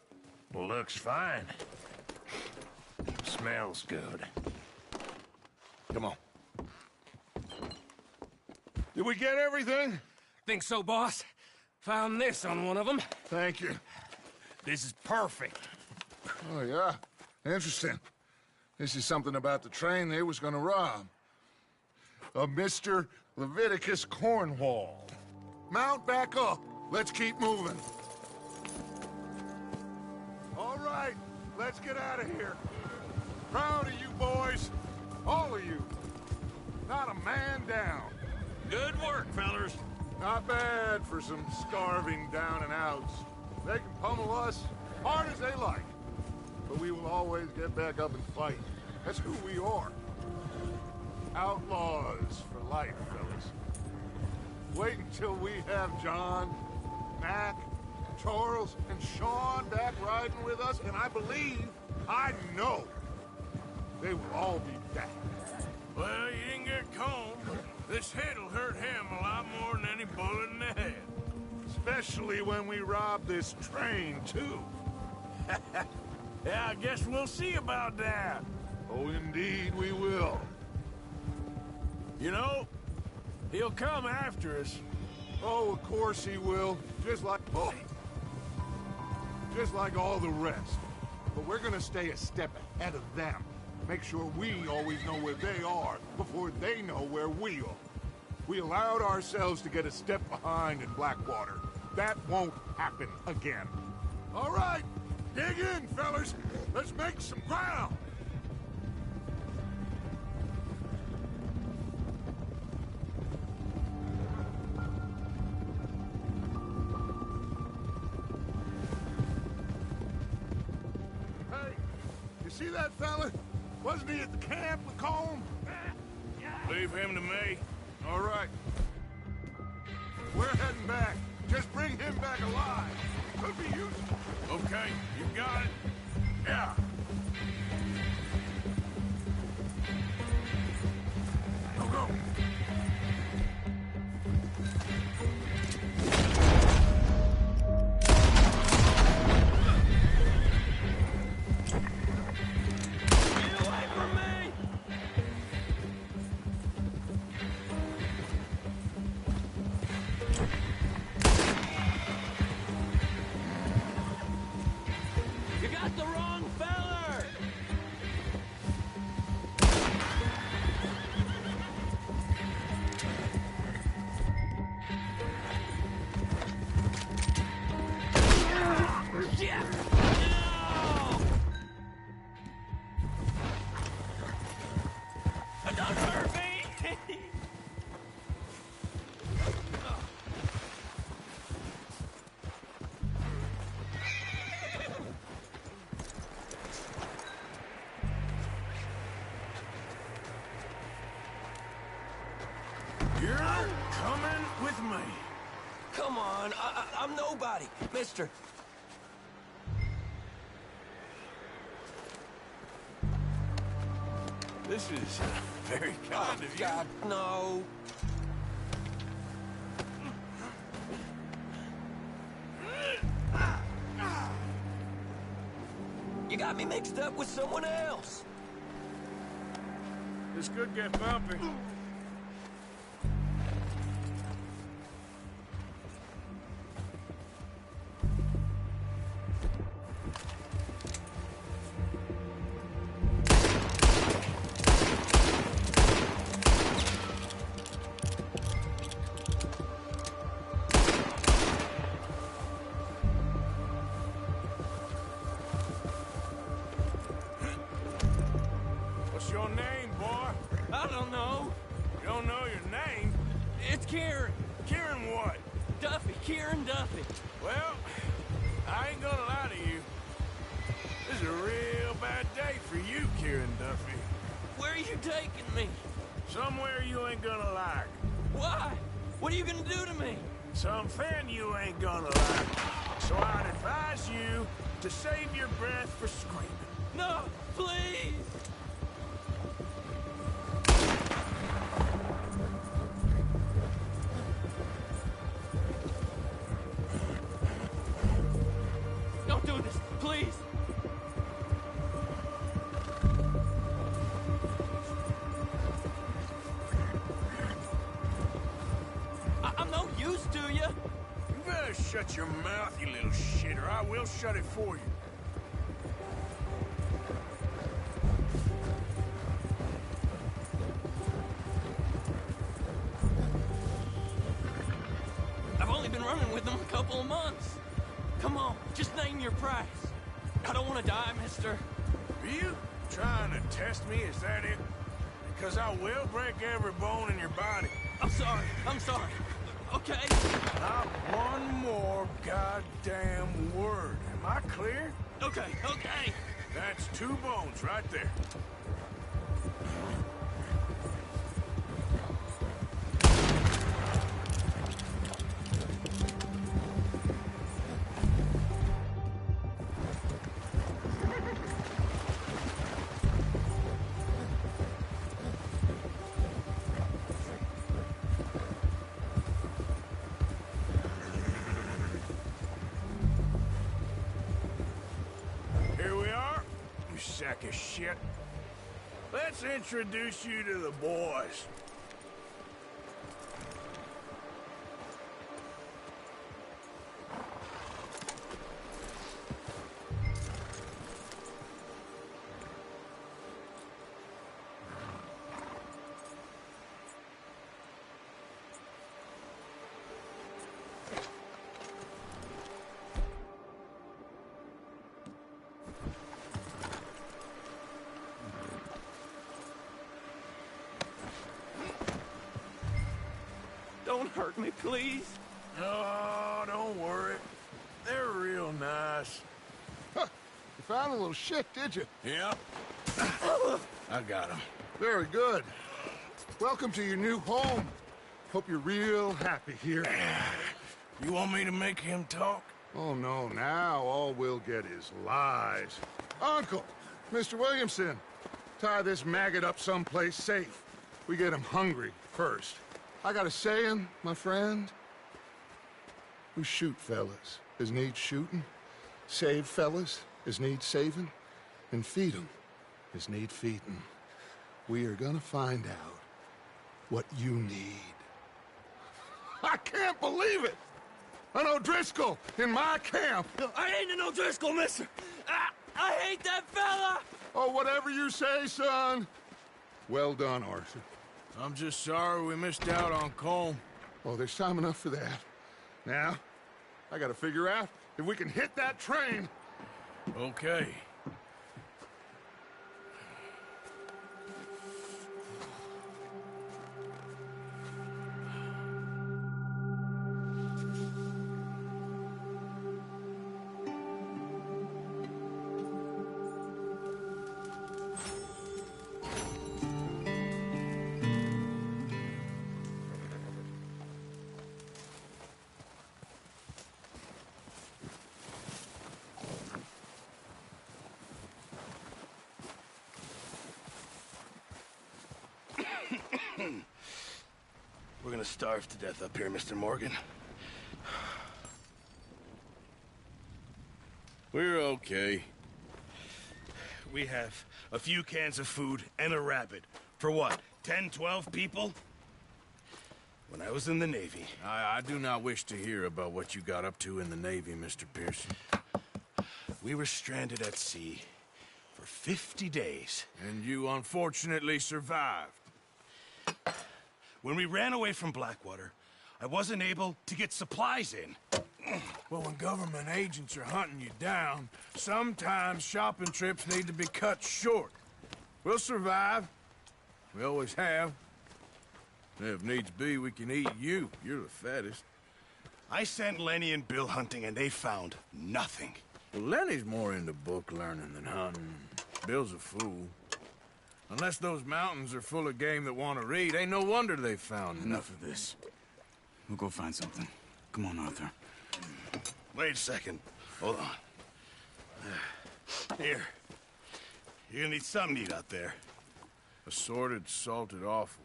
Looks fine. Smells good. Come on. Did we get everything? Think so, boss. Found this on one of them. Thank you. This is perfect. Oh, yeah? Interesting. This is something about the train they was gonna rob. A Mr. Leviticus Cornwall. Mount back up. Let's keep moving. All right, let's get out of here. Proud of you boys. All of you. Not a man down. Good work, fellers. Not bad for some starving down and outs. They can pummel us hard as they like. But we will always get back up and fight. That's who we are. Outlaws for life, fellas. Wait until we have John, Mac, Charles, and Sean back riding with us, and I know, they will all be back. Well, you didn't get Combe. This hit'll hurt him a lot more than any bullet in the head. Especially when we rob this train, too. Yeah, I guess we'll see about that. Oh, indeed we will. You know, he'll come after us. Oh, of course he will. Just like all the rest. But we're gonna stay a step ahead of them. Make sure we always know where they are before they know where we are. We allowed ourselves to get a step behind in Blackwater. That won't happen again. All right, dig in, fellas. Let's make some ground. Hey, you see that fella? Wasn't he at the camp with Combe? Leave him to me. All right. We're heading back. Just bring him back alive. Could be useful. Okay, you got it. Yeah. Go. You're coming with me. Come on, I'm nobody, mister. This is very kind of you. God, no. You got me mixed up with someone else. This could get bumpy. don't know your name? It's Kieran. Kieran what? Duffy. Kieran Duffy. Well, I ain't gonna lie to you. This is a real bad day for you, Kieran Duffy. Where are you taking me? Somewhere you ain't gonna like. Why? What are you gonna do to me? Something you ain't gonna like. So I'd advise you to save your breath for screaming. No, please! Don't do this, please! I'm no use to you. You better shut your mouth, you little shit, or I will shut it for you. I've only been running with them a couple of months. Come on, just name your price. I don't want to die, mister. Are you trying to test me? Is that it? Because I will break every bone in your body. I'm sorry. Okay? Not one more goddamn word. Am I clear? Okay. That's 2 bones right there. Sack of shit. Let's introduce you to the boys. Don't hurt me, please. No, don't worry. They're real nice. Huh. You found a little shit, did you? Yeah. I got him. Very good. Welcome to your new home. Hope you're real happy here. You want me to make him talk? Oh, no. Now all we'll get is lies. Uncle, Mr. Williamson, tie this maggot up someplace safe. We get him hungry first. I got a saying, my friend. We shoot fellas as need shooting, save fellas as need saving, and feed 'em as need feeding. We are gonna find out what you need. I can't believe it! An O'Driscoll in my camp! No, I ain't an O'Driscoll, mister! I hate that fella! Oh, whatever you say, son. Well done, Arthur. I'm just sorry we missed out on Colm. Oh, there's time enough for that. Now, I gotta figure out if we can hit that train. Okay. We're gonna starve to death up here, Mr. Morgan. We're okay. We have a few cans of food and a rabbit. For what, 10, 12 people? When I was in the Navy... I do not wish to hear about what you got up to in the Navy, Mr. Pearson. We were stranded at sea for 50 days. And you unfortunately survived. When we ran away from Blackwater, I wasn't able to get supplies in. Well, when government agents are hunting you down, sometimes shopping trips need to be cut short. We'll survive. We always have. If needs be, we can eat you. You're the fattest. I sent Lenny and Bill hunting, and they found nothing. Well, Lenny's more into book learning than hunting. Bill's a fool. Unless those mountains are full of game that want to read, ain't no wonder they found Enough of this. We'll go find something. Come on, Arthur. Wait a second. Hold on. Here. You're gonna need something to eat out there. Assorted, salted offal.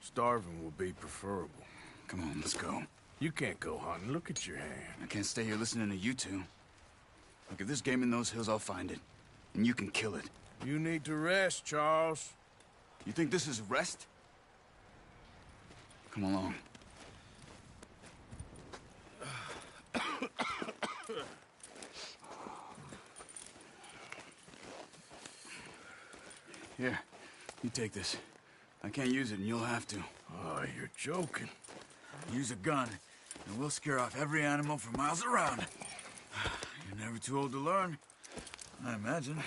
Starving will be preferable. Come on, let's go. You can't go hunting. Look at your hand. I can't stay here listening to you two. Look, if there's game in those hills, I'll find it. And you can kill it. You need to rest, Charles. You think this is rest? Come along. Here, you take this. I can't use it, and you'll have to. Oh, you're joking. Use a gun, and we'll scare off every animal for miles around. You're never too old to learn, I imagine.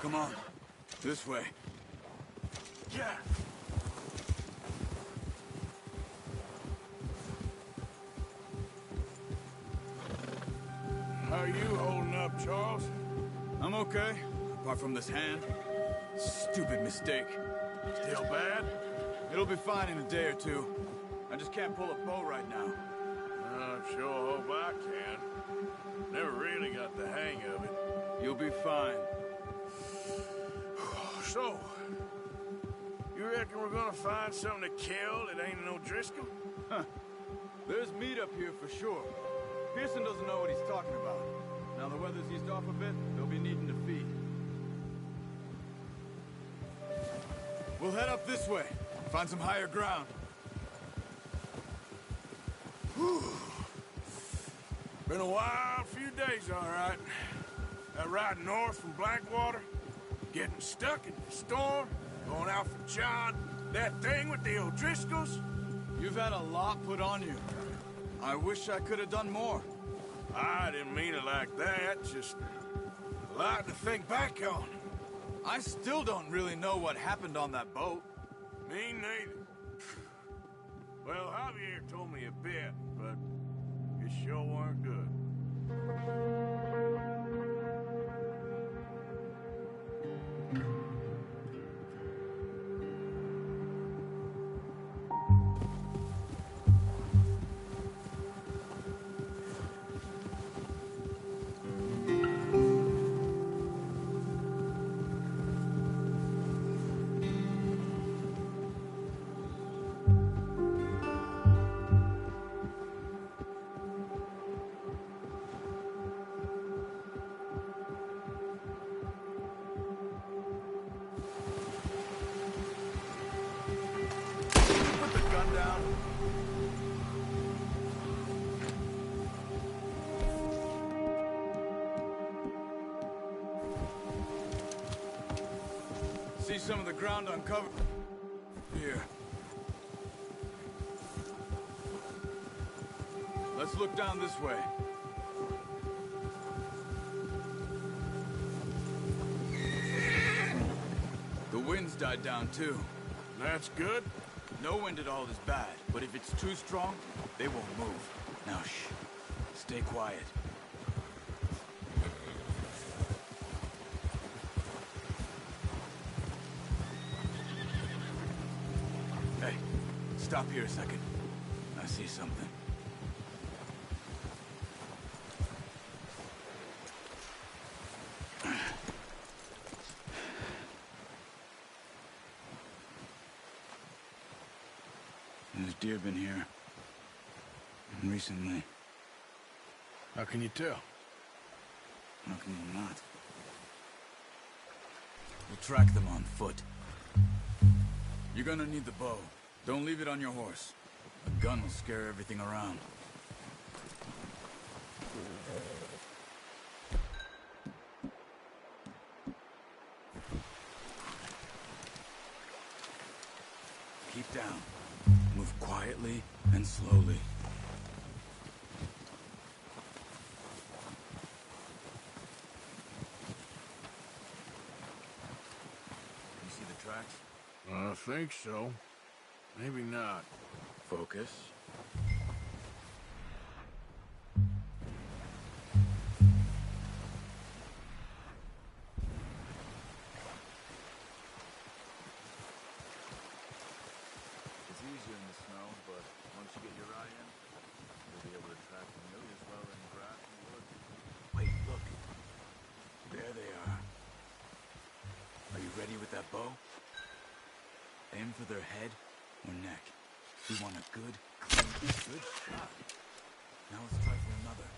Come on, this way. Yeah. How are you holding up, Charles? I'm okay, apart from this hand. Stupid mistake. Still bad? It'll be fine in a day or two. I just can't pull a bow right now. I sure hope I can. Never really got the hang of it. You'll be fine. So, you reckon we're gonna find something to kill that ain't no Driscoll? Huh. There's meat up here for sure. Pearson doesn't know what he's talking about. Now the weather's eased off a bit, they'll be needing to feed. We'll head up this way. Find some higher ground. Whew. Been a wild few days, all right. That ride north from Blackwater, getting stuck in the storm, going out for John, that thing with the O'Driscolls. You've had a lot put on you. I wish I could have done more. I didn't mean it like that, just a lot to think back on. I still don't really know what happened on that boat. Me neither. Well, Javier told me a bit, but it sure weren't good. See some of the ground uncovered? Here. Let's look down this way. The wind's died down too. That's good. No wind at all is bad, but if it's too strong, they won't move. Now shh. Stay quiet. Hey, stop here a second. I see something. There's deer been here. Recently. How can you tell? How can you not? We'll track them on foot. You're gonna need the bow. Don't leave it on your horse. A gun will scare everything around. Keep down. Move quietly and slowly. You see the tracks? I think so. Maybe not. Focus. It's easier in the snow, but once you get your eye in, you'll be able to track familiars well in grass and wood. Wait, look. There they are. Are you ready with that bow? Aim for their head or neck. We want a good, clean, good shot. Now let's try for another.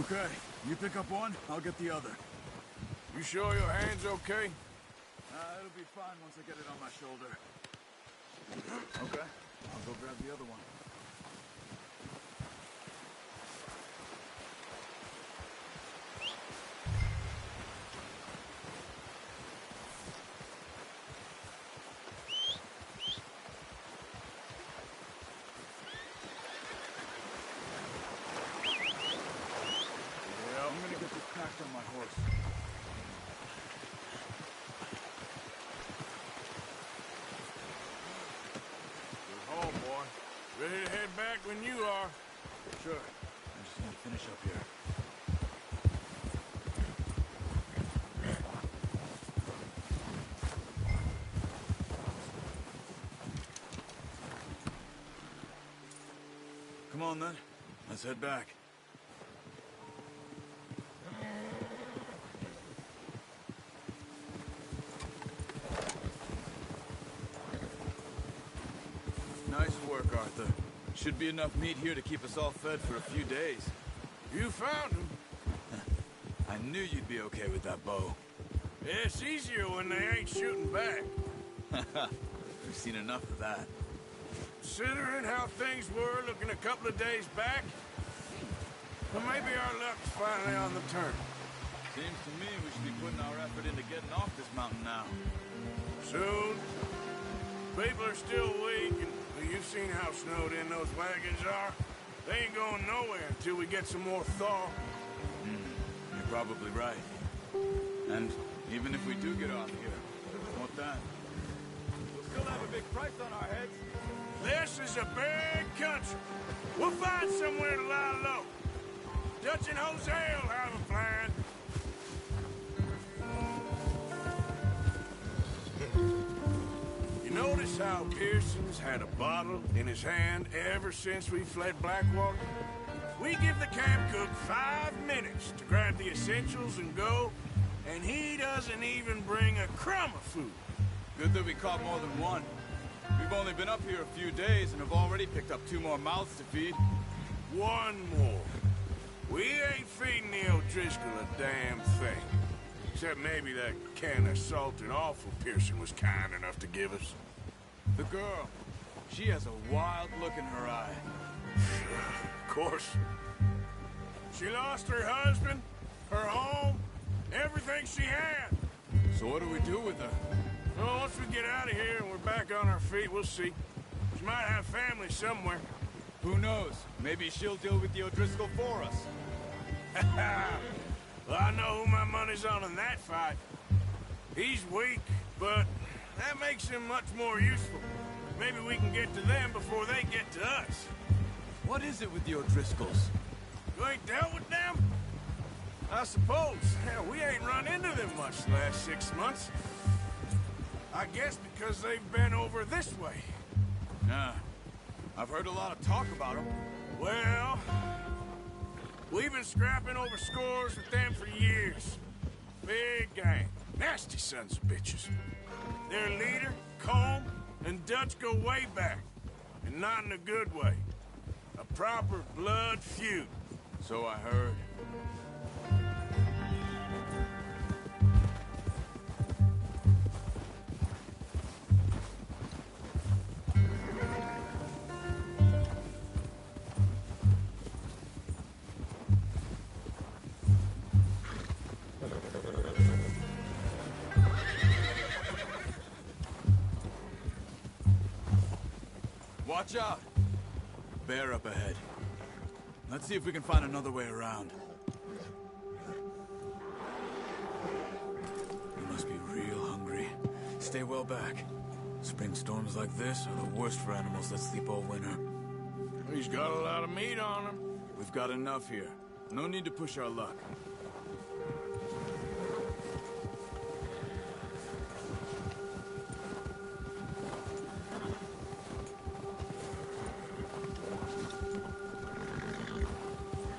Okay, you pick up one, I'll get the other. You sure your hand's okay? It'll be fine once I get it on my shoulder. Okay, I'll go grab the other one. I'm gonna get this packed on my horse. Good home, boy. Ready to head back when you are. Sure. I'm just gonna finish up here. Come on then. Let's head back. Nice work, Arthur. Should be enough meat here to keep us all fed for a few days. You found him. I knew you'd be okay with that bow. Yeah, it's easier when they ain't shooting back. We've seen enough of that. Considering how things were looking a couple of days back, well, maybe our luck's finally on the turn. Seems to me we should be putting our effort into getting off this mountain now. Soon. People are still weak, and well, you've seen how snowed in those wagons are. They ain't going nowhere until we get some more thaw. You're probably right. And even if we do get off here, what then? We'll still have a big price on our heads. This is a big country. We'll find somewhere to lie low. Dutch and Jose will have a plan. You notice how Pearson's had a bottle in his hand ever since we fled Blackwater? We give the camp cook 5 minutes to grab the essentials and go, and he doesn't even bring a crumb of food. Good that we caught more than one. We've only been up here a few days and have already picked up 2 more mouths to feed. 1 more. We ain't feeding the O'Driscoll a damn thing. Except maybe that can of salt and offal Pearson was kind enough to give us. The girl. She has a wild look in her eye. Of course. She lost her husband, her home, everything she had. So what do we do with her? Well, once we get out of here and we're back on our feet, we'll see. She might have family somewhere. Who knows? Maybe she'll deal with the O'Driscoll for us. Well, I know who my money's on in that fight. He's weak, but that makes him much more useful. Maybe we can get to them before they get to us. What is it with the O'Driscolls? You ain't dealt with them? I suppose. Hell, we ain't run into them much the last 6 months. I guess because they've been over this way. Nah. I've heard a lot of talk about them. Well, We've been scrapping over scores with them for years. Big gang. Nasty sons of bitches. Their leader, Combe, and Dutch go way back. And not in a good way. A proper blood feud. So I heard. Watch out! Bear up ahead. Let's see if we can find another way around. You must be real hungry. Stay well back. Spring storms like this are the worst for animals that sleep all winter. He's got a lot of meat on him. We've got enough here. No need to push our luck.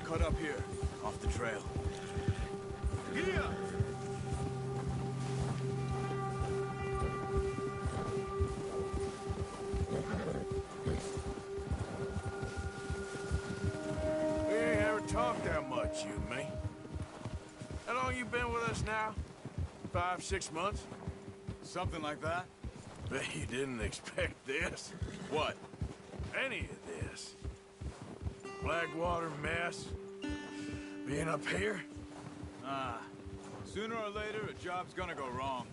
Cut up here, off the trail. Here! We ain't ever talked that much, you and me. How long you been with us now? 5, 6 months? Something like that. Bet you didn't expect this. What? Any of this. Blackwater mess. Being up here? Sooner or later, a job's gonna go wrong.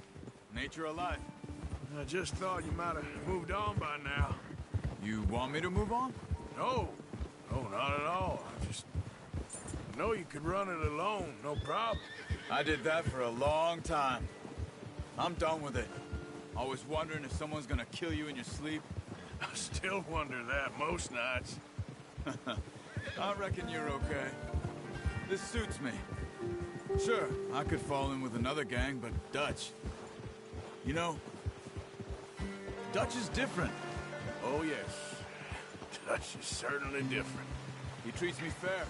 Nature of life. I just thought you might have moved on by now. You want me to move on? No. No, not at all. I just know you could run it alone, no problem. I did that for a long time. I'm done with it. Always wondering if someone's gonna kill you in your sleep. I still wonder that most nights. I reckon you're okay. This suits me. Sure, I could fall in with another gang, but Dutch... You know, Dutch is different. Oh, yes. Dutch is certainly different. He treats me fair.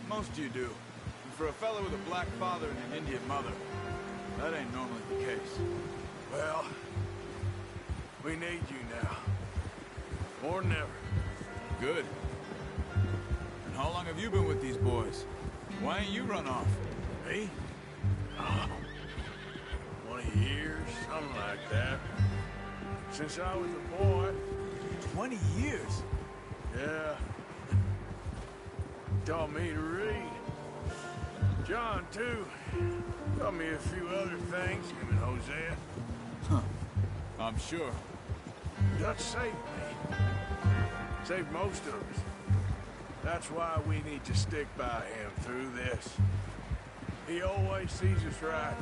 Most of you do. And for a fellow with a black father and an Indian mother, that ain't normally the case. Well, we need you now. More than ever. Good. And how long have you been with these boys? Why ain't you run off? Me? Oh, 20 years, something like that. Since I was a boy. 20 years? Yeah. Taught me to read. John, too. Taught me a few other things, him and Hosea. Huh. I'm sure. Dutch saved me. Saved most of us. That's why we need to stick by him through this. He always sees us right.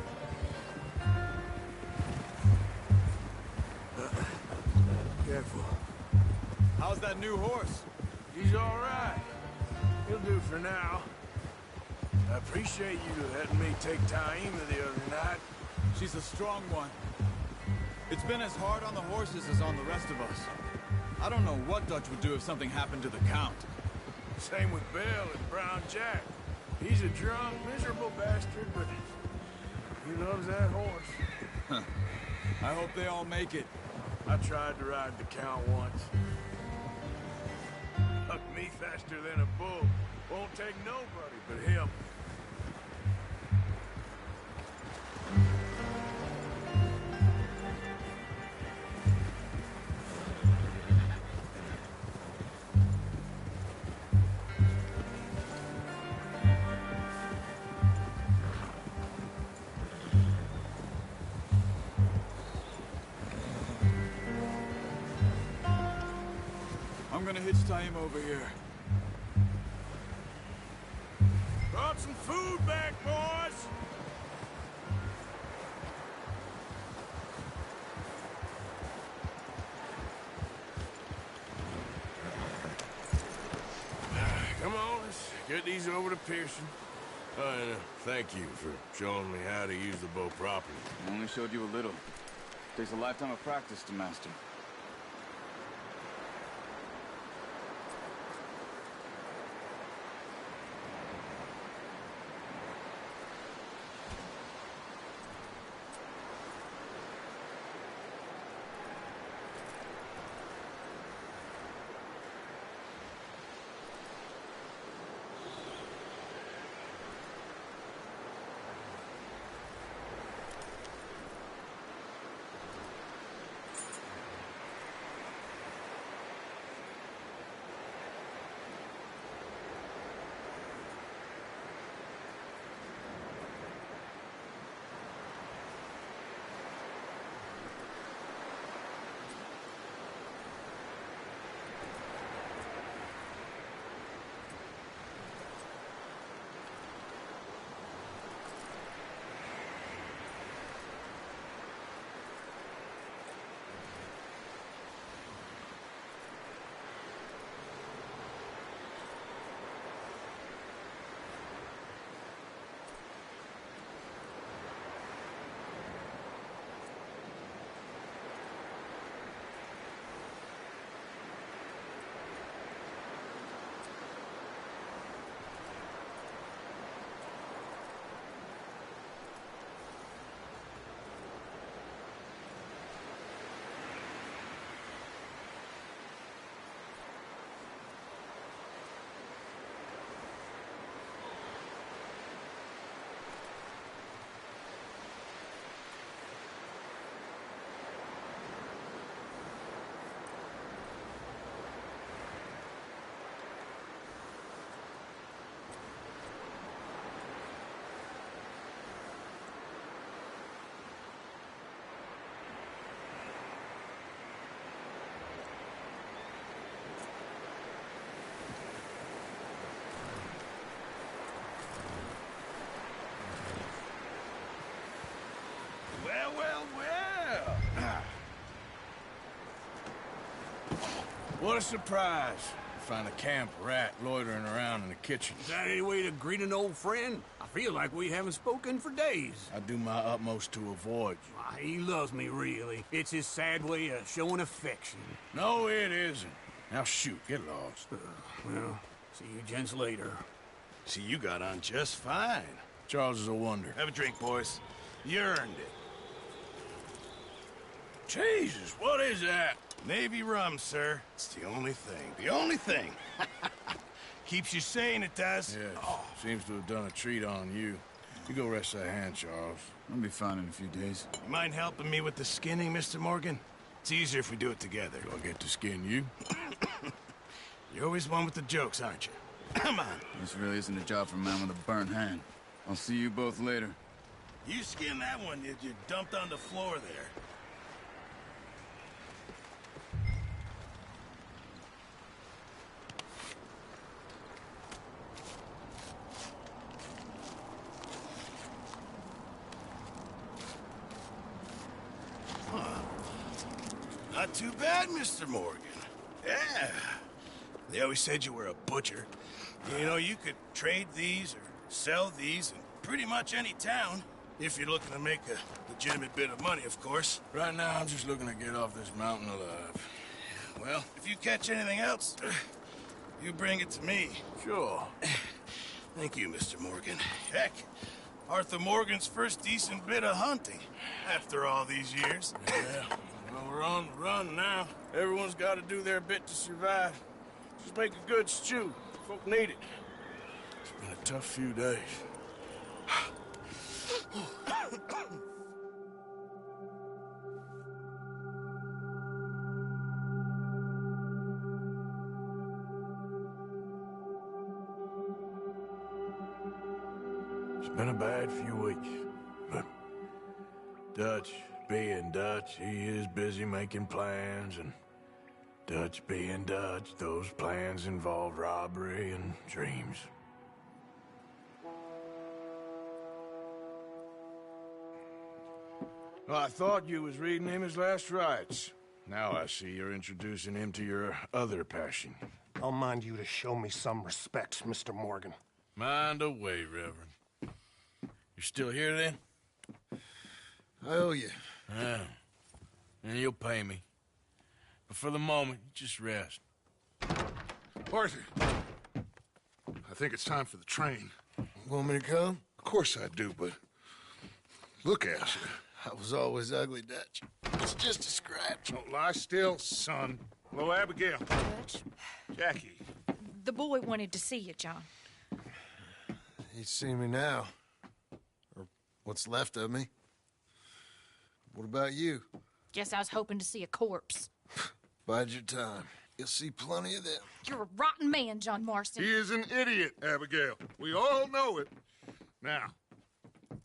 Careful. How's that new horse? He's all right. He'll do for now. I appreciate you letting me take Taima the other night. She's a strong one. It's been as hard on the horses as on the rest of us. I don't know what Dutch would do if something happened to the Count. Same with Bill and Brown Jack. He's a drunk, miserable bastard, but he loves that horse. I hope they all make it. I tried to ride the Count once. Hucked me faster than a bull. Won't take nobody but him. I'm gonna hitch Taima over here. Brought some food back, boys! Come on, let's get these over to Pearson. And thank you for showing me how to use the bow properly. I only showed you a little. Takes a lifetime of practice to master. What a surprise. Find a camp rat loitering around in the kitchen. Is that any way to greet an old friend? I feel like we haven't spoken for days. I do my utmost to avoid you. Why, he loves me, really. It's his sad way of showing affection. No, it isn't. Now shoot, get lost. Well, see you gents later. See, you got on just fine. Charles is a wonder. Have a drink, boys. You earned it. Jesus, what is that? Navy rum, sir. It's the only thing. The only thing. Keeps you sane, it does. Yes. Seems to have done a treat on you. You go rest that hand, Charles. I'll be fine in a few days. You mind helping me with the skinning, Mr. Morgan? It's easier if we do it together. Do I get to skin you? You're always one with the jokes, aren't you? Come on. This really isn't a job for a man with a burnt hand. I'll see you both later. You skinned that one that you dumped on the floor there. Not too bad, Mr. Morgan. Yeah. They always said you were a butcher. You know, you could trade these or sell these in pretty much any town. If you're looking to make a legitimate bit of money, of course. Right now, I'm just looking to get off this mountain alive. Well, if you catch anything else, you bring it to me. Sure. Thank you, Mr. Morgan. Heck, Arthur Morgan's first decent bit of hunting after all these years. Yeah. Well, we're on the run now. Everyone's got to do their bit to survive. Just make a good stew. Folk need it. It's been a tough few days. It's been a bad few weeks, but Dutch being Dutch, he is busy making plans, and Dutch being Dutch, those plans involve robbery and dreams. Well, I thought you was reading him his last rites. Now I see you're introducing him to your other passion. I'll mind you to show me some respect, Mr. Morgan. Mind away, Reverend. You're still here, then? I owe you. Yeah. And you'll pay me. But for the moment, just rest. Arthur, I think it's time for the train. Want me to come? Of course I do, but look at you. I was always ugly, Dutch. It's just a scratch. Don't lie still, son. Hello, Abigail. Dutch, Jackie. the boy wanted to see you, John. He's seen me now. Or what's left of me. What about you? Guess I was hoping to see a corpse. Bide your time. You'll see plenty of them. You're a rotten man, John Marston. He is an idiot, Abigail. We all know it. Now,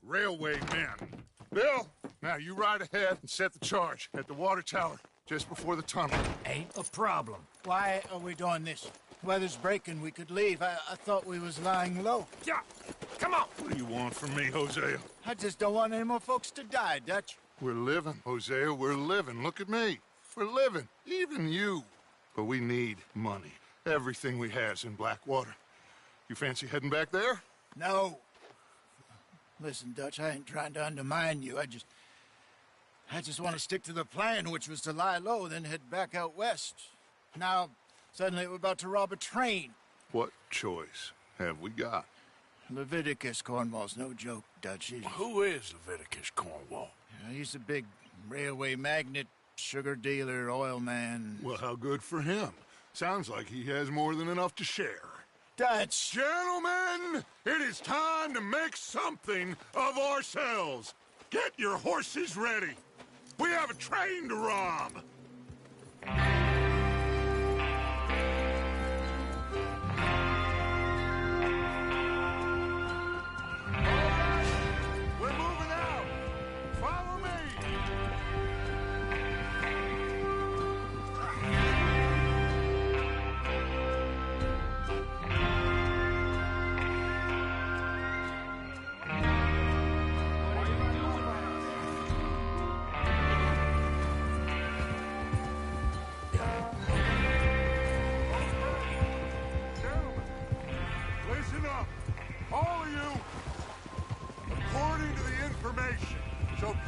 railway men. Bill, now you ride ahead and set the charge at the water tower just before the tunnel. Ain't a problem. Why are we doing this? Weather's breaking. We could leave. I thought we was lying low. Yeah, come on. What do you want from me, Hosea? I just don't want any more folks to die, Dutch. We're living, Hosea. We're living. Look at me. We're living. Even you. But we need money. Everything we has in Blackwater. You fancy heading back there? No. Listen, Dutch, I ain't trying to undermine you. I just want to stick to the plan, which was to lie low, then head back out west. Now, suddenly we're about to rob a train. What choice have we got? Leviticus Cornwall's no joke, Dutch. Who is Leviticus Cornwall? He's a big railway magnate, sugar dealer, oil man. Well, how good for him. Sounds like he has more than enough to share. Dutch! Gentlemen, it is time to make something of ourselves. Get your horses ready. We have a train to rob. We're moving out. Follow me.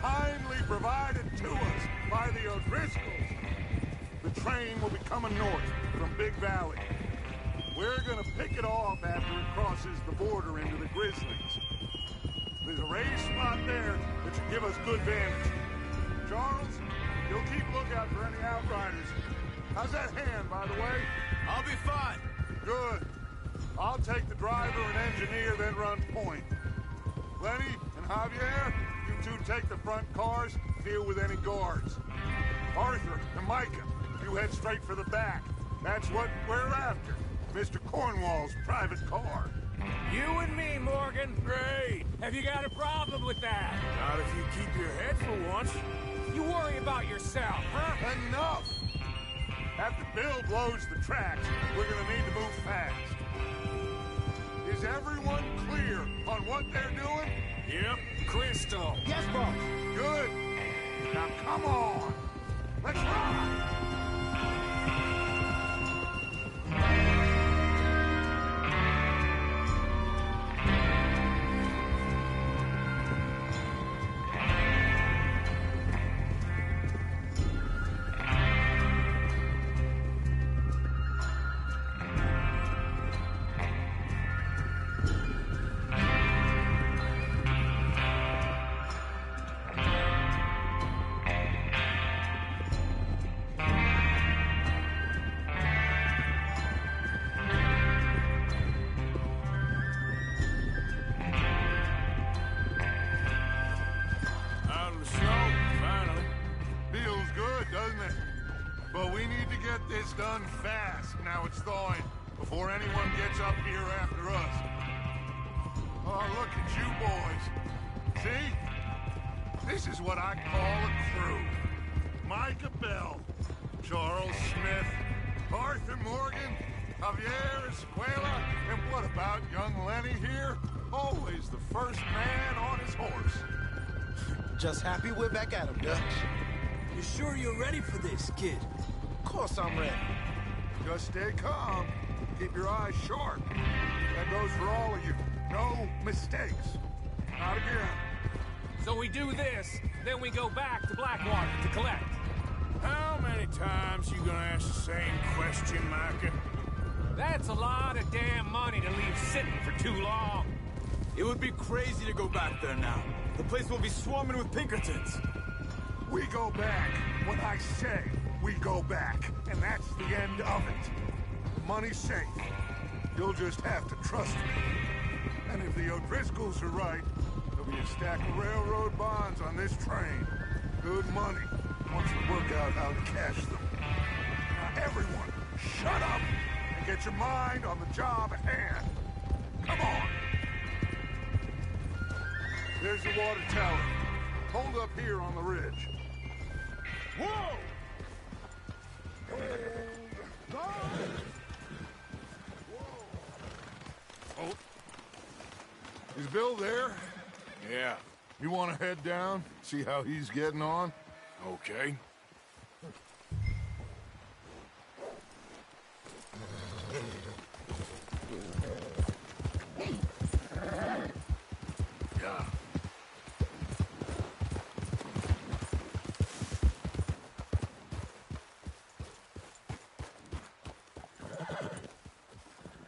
kindly provided to us by the O'Driscolls. The train will be coming north from Big Valley. We're gonna pick it off after it crosses the border into the Grizzlies. There's a raised spot there that should give us good vantage. Charles, you'll keep lookout for any outriders. How's that hand, by the way? I'll be fine. Good. I'll take the driver and engineer, then run point. Lenny and Javier, you two take the front cars, deal with any guards. Arthur and Micah, you head straight for the back. That's what we're after. Mr. Cornwall's private car. You and me, Morgan. Great. Have you got a problem with that? Not if you keep your head for once. You worry about yourself, huh? Enough! After Bill blows the tracks, we're gonna need to move fast. Is everyone clear on what they're doing? Yep. Crystal. Yes, boss. Good. Now come on. Let's ride. Out of the snow, finally. Feels good, doesn't it? But we need to get this done fast, now it's thawing, before anyone gets up here after us. Oh, look at you boys. See? This is what I call a crew. Micah Bell, Charles Smith, Arthur Morgan, Javier Escuela, and what about young Lenny here? Always the first man on his horse. Just happy we're back at him, Dutch. You sure you're ready for this, kid? Of course I'm ready. Just stay calm. Keep your eyes sharp. That goes for all of you. No mistakes. Not again. So we do this, then we go back to Blackwater to collect. How many times you gonna ask the same question, Micah? That's a lot of damn money to leave sitting for too long. It would be crazy to go back there now. The place will be swarming with Pinkertons. We go back when I say we go back, and that's the end of it. Money's safe. You'll just have to trust me. And if the O'Driscolls are right, there'll be a stack of railroad bonds on this train. Good money, once we work out how to cash them. Now everyone, shut up and get your mind on the job at hand. Come on. There's the water tower. Hold up here on the ridge. Whoa! Oh. Is Bill there? Yeah. You want to head down, see how he's getting on? Okay. Yeah.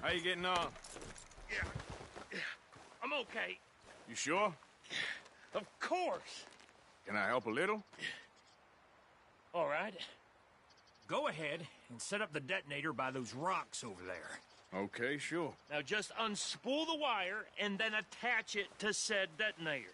How you getting on? I'm okay. You sure? Of course. Can I help a little? All right. Go ahead and set up the detonator by those rocks over there. Okay, sure. Now just unspool the wire and then attach it to said detonator.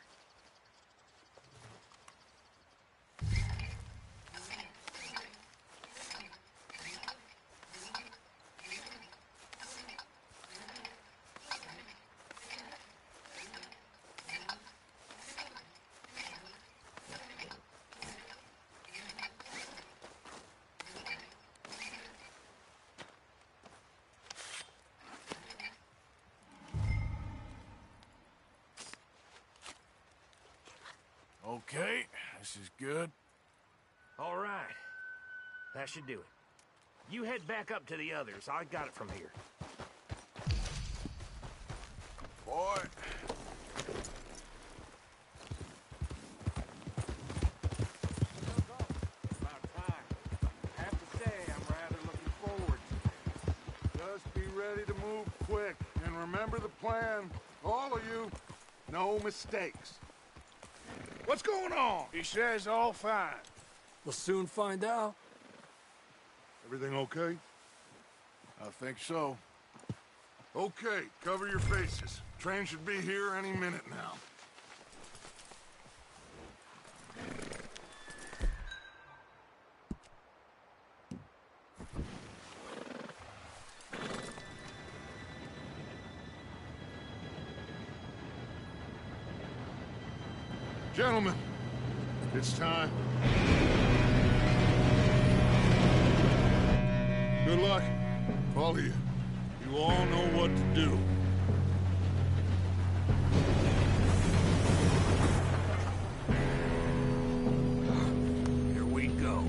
Okay, this is good. All right. That should do it. You head back up to the others. I got it from here. Boy. ready to move quick. And remember the plan. All of you, no mistakes. What's going on? He says all fine. We'll soon find out. Everything okay? I think so. Okay, cover your faces. Train should be here any minute now. Gentlemen, it's time. Good luck, all of you. You all know what to do. Here we go.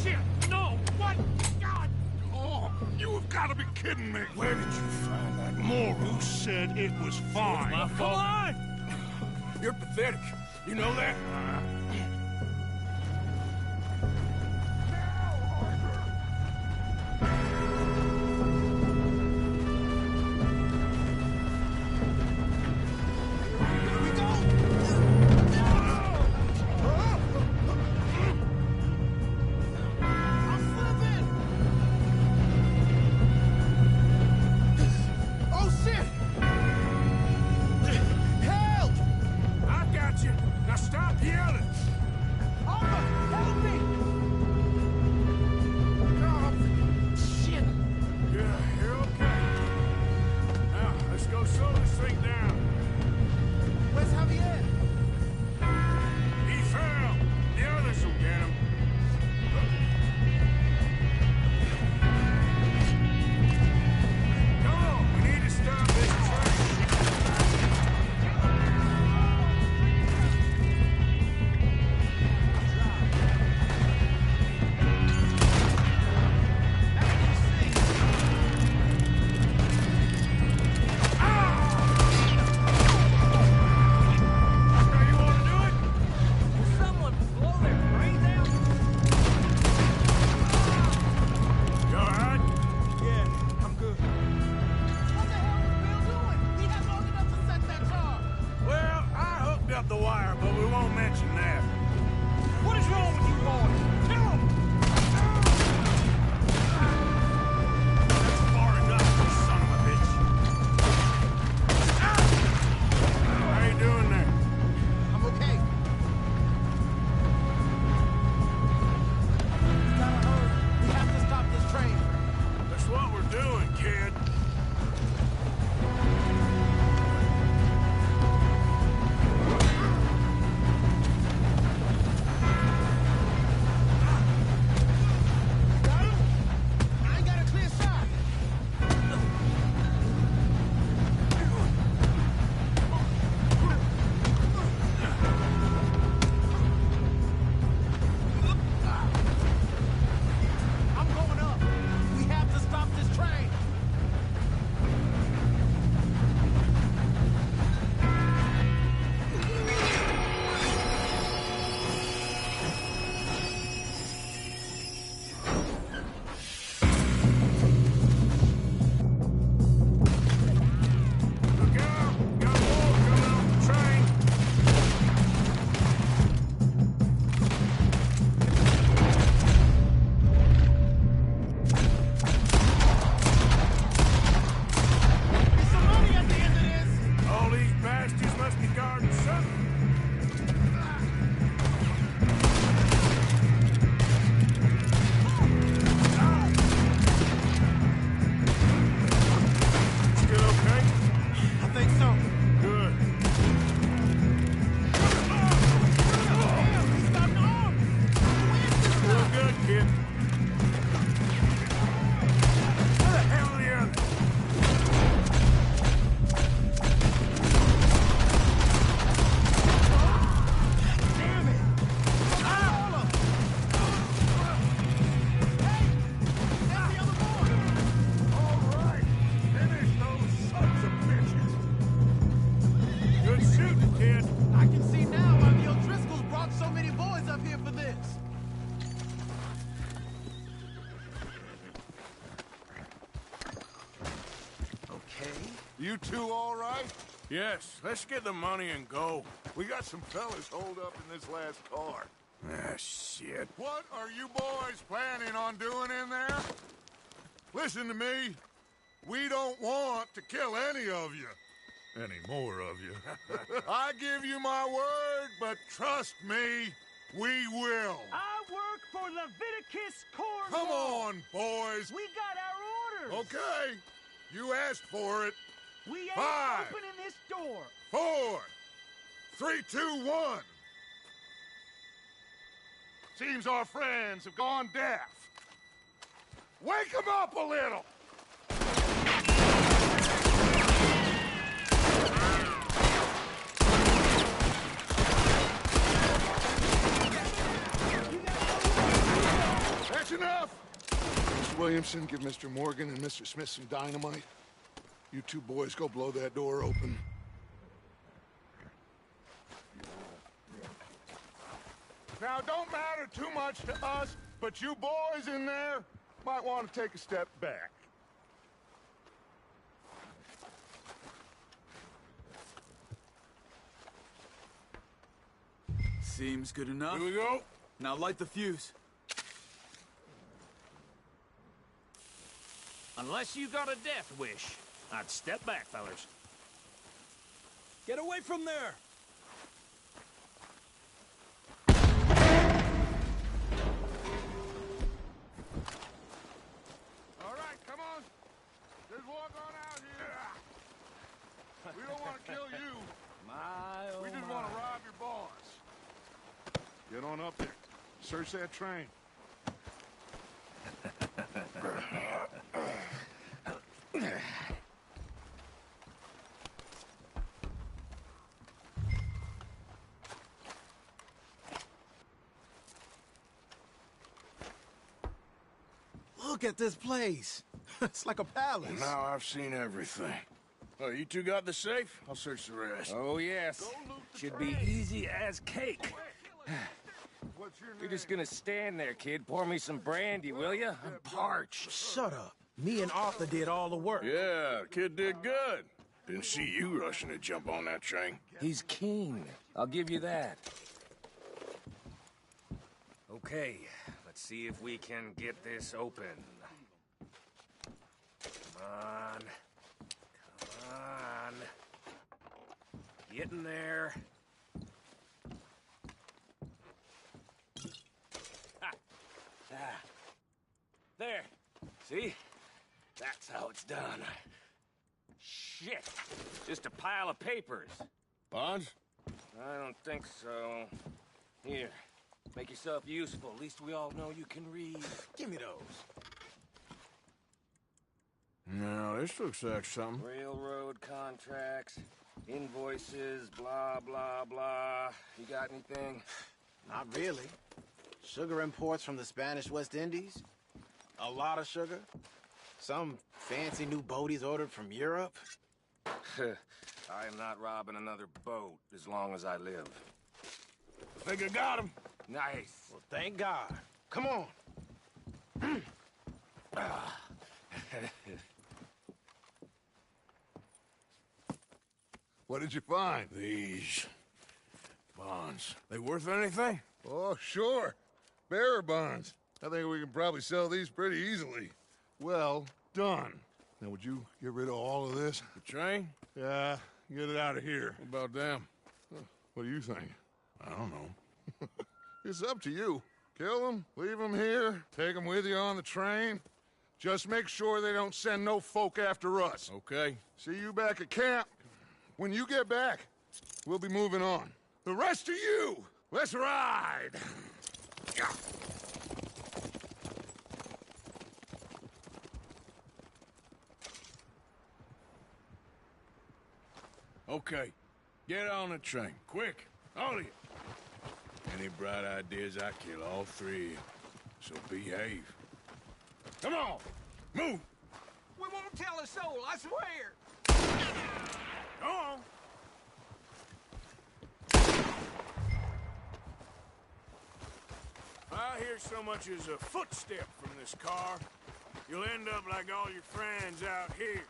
Shit! No! What? God! Oh, you have got to be kidding me! Where did you find that moron? Who said it was fine? My fault. Come on! You're pathetic. You know that? Now stop yelling! Arthur, help me! God, shit! Yeah, you're okay. Now, let's go slow this thing down. Where's Javier? He fell. The others will get him. Come on, we need to stop this train. The wire, but we won't mention that. What is wrong with you boys? Tell them! That's far enough, you son of a bitch. How you doing there? I'm okay. We gotta hurry. We have to stop this train. That's what we're doing, kid. okay? You two all right? Yes, let's get the money and go. We got some fellas holed up in this last car. Ah, shit. What are you boys planning on doing in there? Listen to me. We don't want to kill any of you. Any more of you. I give you my word, but trust me, we will. I work for Leviticus Cornwall. Come on, boys. We got our orders. Okay. You asked for it. We ain't 5, opening this door. 4, 3, 2, 1. Seems our friends have gone deaf. Wake them up a little. That's enough! Mr. Williamson, give Mr. Morgan and Mr. Smith some dynamite. You two boys go blow that door open. Now, don't matter too much to us, but you boys in there might want to take a step back. Seems good enough. Here we go. Now light the fuse. Unless you got a death wish, I'd step back, fellers. Get away from there! All right, come on. Just walk on out here. We don't want to kill you. We just want to rob your boss. Get on up there. Search that train. Look at this place. It's like a palace. Well, now I've seen everything. Oh, you two got the safe? I'll search the rest. Oh, yes. Should be easy as cake. You're just gonna stand there, kid. Pour me some brandy, will you? I'm parched. Shut up. Me and Arthur did all the work. Yeah, kid did good. Didn't see you rushing to jump on that train. He's keen. I'll give you that. Okay, let's see if we can get this open. Come on. Come on. Get in there. Ha. Ah. There. See? That's how it's done. Shit. Just a pile of papers. Bonds? I don't think so. Here. Make yourself useful. At least we all know you can read. Give me those. No, this looks like something. Railroad contracts, invoices, blah, blah, blah. You got anything? Not really. Sugar imports from the Spanish West Indies. A lot of sugar. Some fancy new boat he's ordered from Europe. I am not robbing another boat as long as I live. I think I got him. Nice. Well, thank God. Come on. What did you find? These bonds. They worth anything? Oh, sure. Bearer bonds. I think we can probably sell these pretty easily. Well done. Now, would you get rid of all of this? The train? Yeah, get it out of here. What about them? What do you think? I don't know. It's up to you. Kill them, leave them here, take them with you on the train. Just make sure they don't send no folk after us. Okay. See you back at camp. When you get back, we'll be moving on. The rest of you, let's ride! Okay. Get on the train. Quick. All of you. Any bright ideas, I kill all three of you. So behave. Come on! Move! We won't tell a soul, I swear. Go on! If I hear so much as a footstep from this car, you'll end up like all your friends out here.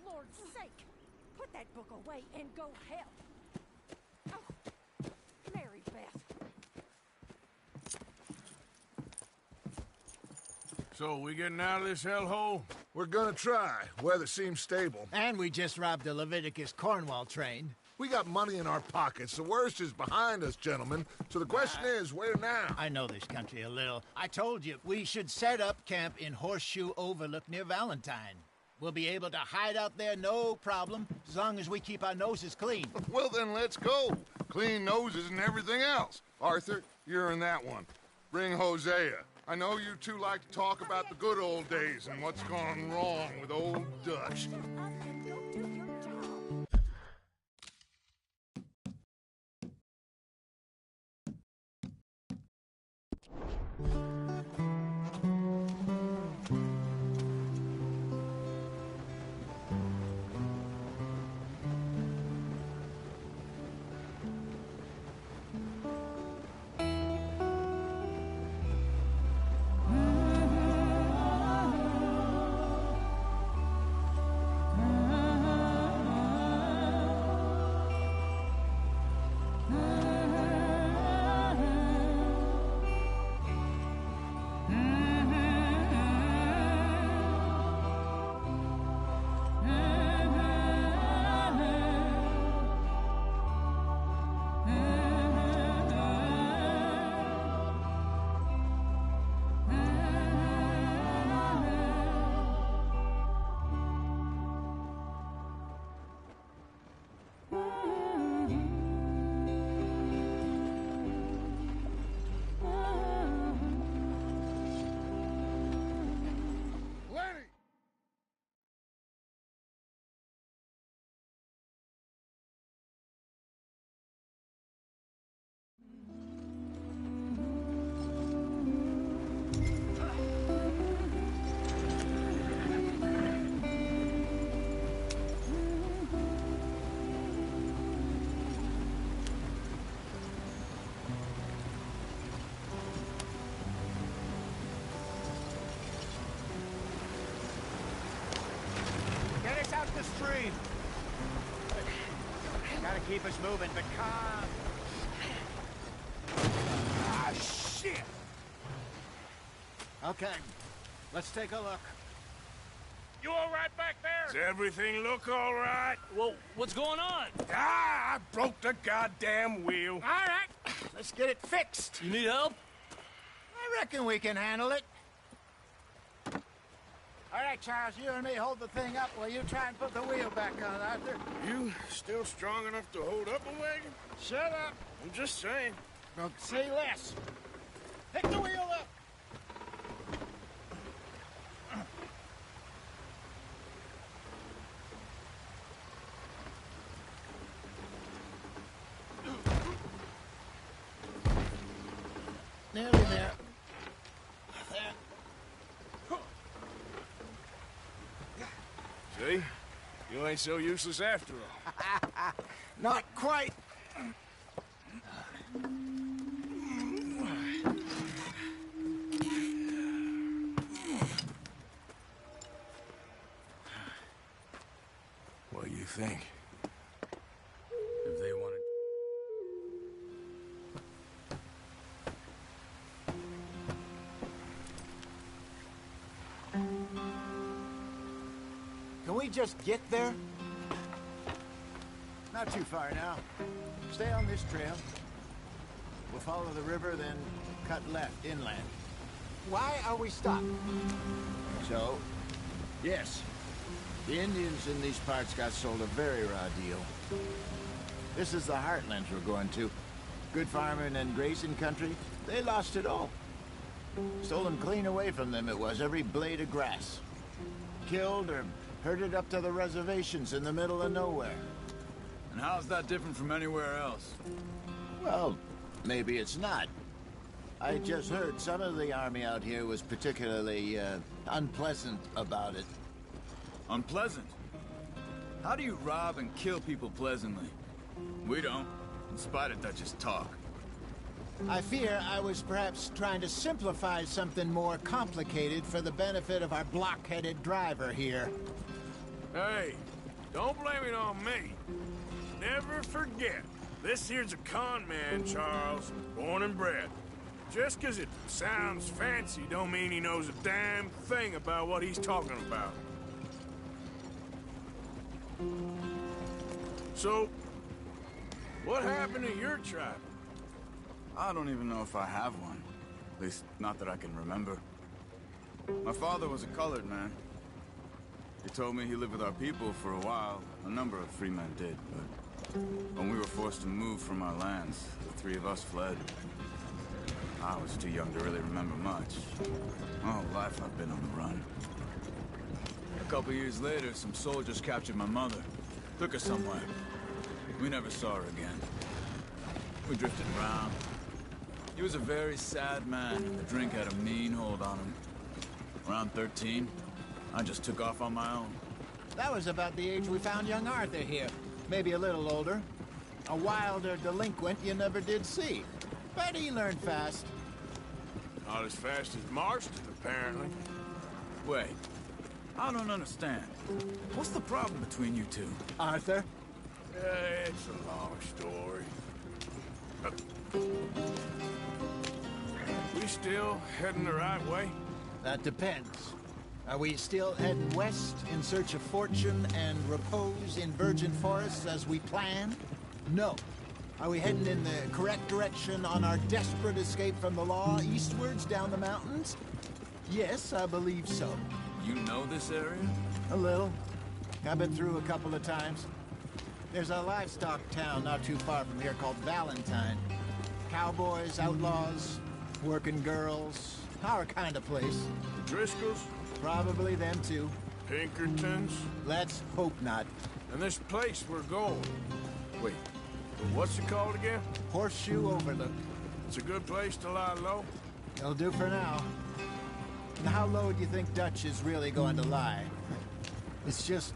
Lord's sake! Put that book away and go help! Oh, Mary Beth. So, we getting out of this hellhole? We're gonna try. Weather seems stable. And we just robbed a Leviticus Cornwall train. We got money in our pockets. The worst is behind us, gentlemen. So the question is, where now? I know this country a little. I told you, we should set up camp in Horseshoe Overlook near Valentine. We'll be able to hide out there no problem, as long as we keep our noses clean. Well, then let's go. Clean noses and everything else. Arthur, you're in that one. Bring Hosea. I know you two like to talk about the good old days and what's gone wrong with old Dutch. The stream. Gotta keep us moving, but calm. Ah, shit! Okay, let's take a look. You all right back there? Does everything look all right? Well, what's going on? Ah, I broke the goddamn wheel. All right, let's get it fixed. You need help? I reckon we can handle it. All right, Charles, you and me hold the thing up while you try and put the wheel back on, Arthur. You still strong enough to hold up a wagon? Shut up. I'm just saying. Well, say less. Pick the wheel up. Nearly there. See? You ain't so useless after all. Not quite. What do you think? If they wanted... Can we just get there? Not too far now. Stay on this trail. We'll follow the river, then cut left inland. Why are we stopped? So, yes, the Indians in these parts got sold a very raw deal. This is the heartlands we're going to. Good farming and grazing country, they lost it all. Stolen clean away from them it was, every blade of grass. Killed or herded up to the reservations in the middle of nowhere. And how's that different from anywhere else? Well, maybe it's not. I just heard some of the army out here was particularly, unpleasant about it. Unpleasant? How do you rob and kill people pleasantly? We don't, in spite of Dutch's talk. I fear I was perhaps trying to simplify something more complicated for the benefit of our block-headed driver here. Hey, Don't blame it on me. Never forget, this here's a con man, Charles, born and bred. Just 'cause it sounds fancy don't mean he knows a damn thing about what he's talking about. So, what happened to your tribe? I don't even know if I have one. At least, not that I can remember. My father was a colored man. He told me he lived with our people for a while. A number of free men did, but when we were forced to move from our lands, the three of us fled. I was too young to really remember much. My whole life I've been on the run. A couple years later, some soldiers captured my mother. Took her somewhere. We never saw her again. We drifted around. He was a very sad man, and the drink had a mean hold on him. Around 13, I just took off on my own. That was about the age we found young Arthur here. Maybe a little older. A wilder delinquent you never did see. But he learned fast. Not as fast as Marston, apparently. Wait, I don't understand. What's the problem between you two? Arthur? It's a long story. We still heading the right way? That depends. Are we still heading west in search of fortune and repose in virgin forests as we planned? No. Are we heading in the correct direction on our desperate escape from the law eastwards down the mountains? Yes, I believe so. You know this area? A little. I've been through a couple of times. There's a livestock town not too far from here called Valentine. Cowboys, outlaws, working girls, our kind of place. The Driscolls? Probably them too. Pinkertons? Let's hope not. And this place we're going. Wait, what's it called again? Horseshoe Overlook. It's a good place to lie low? It'll do for now. And how low do you think Dutch is really going to lie? It's just,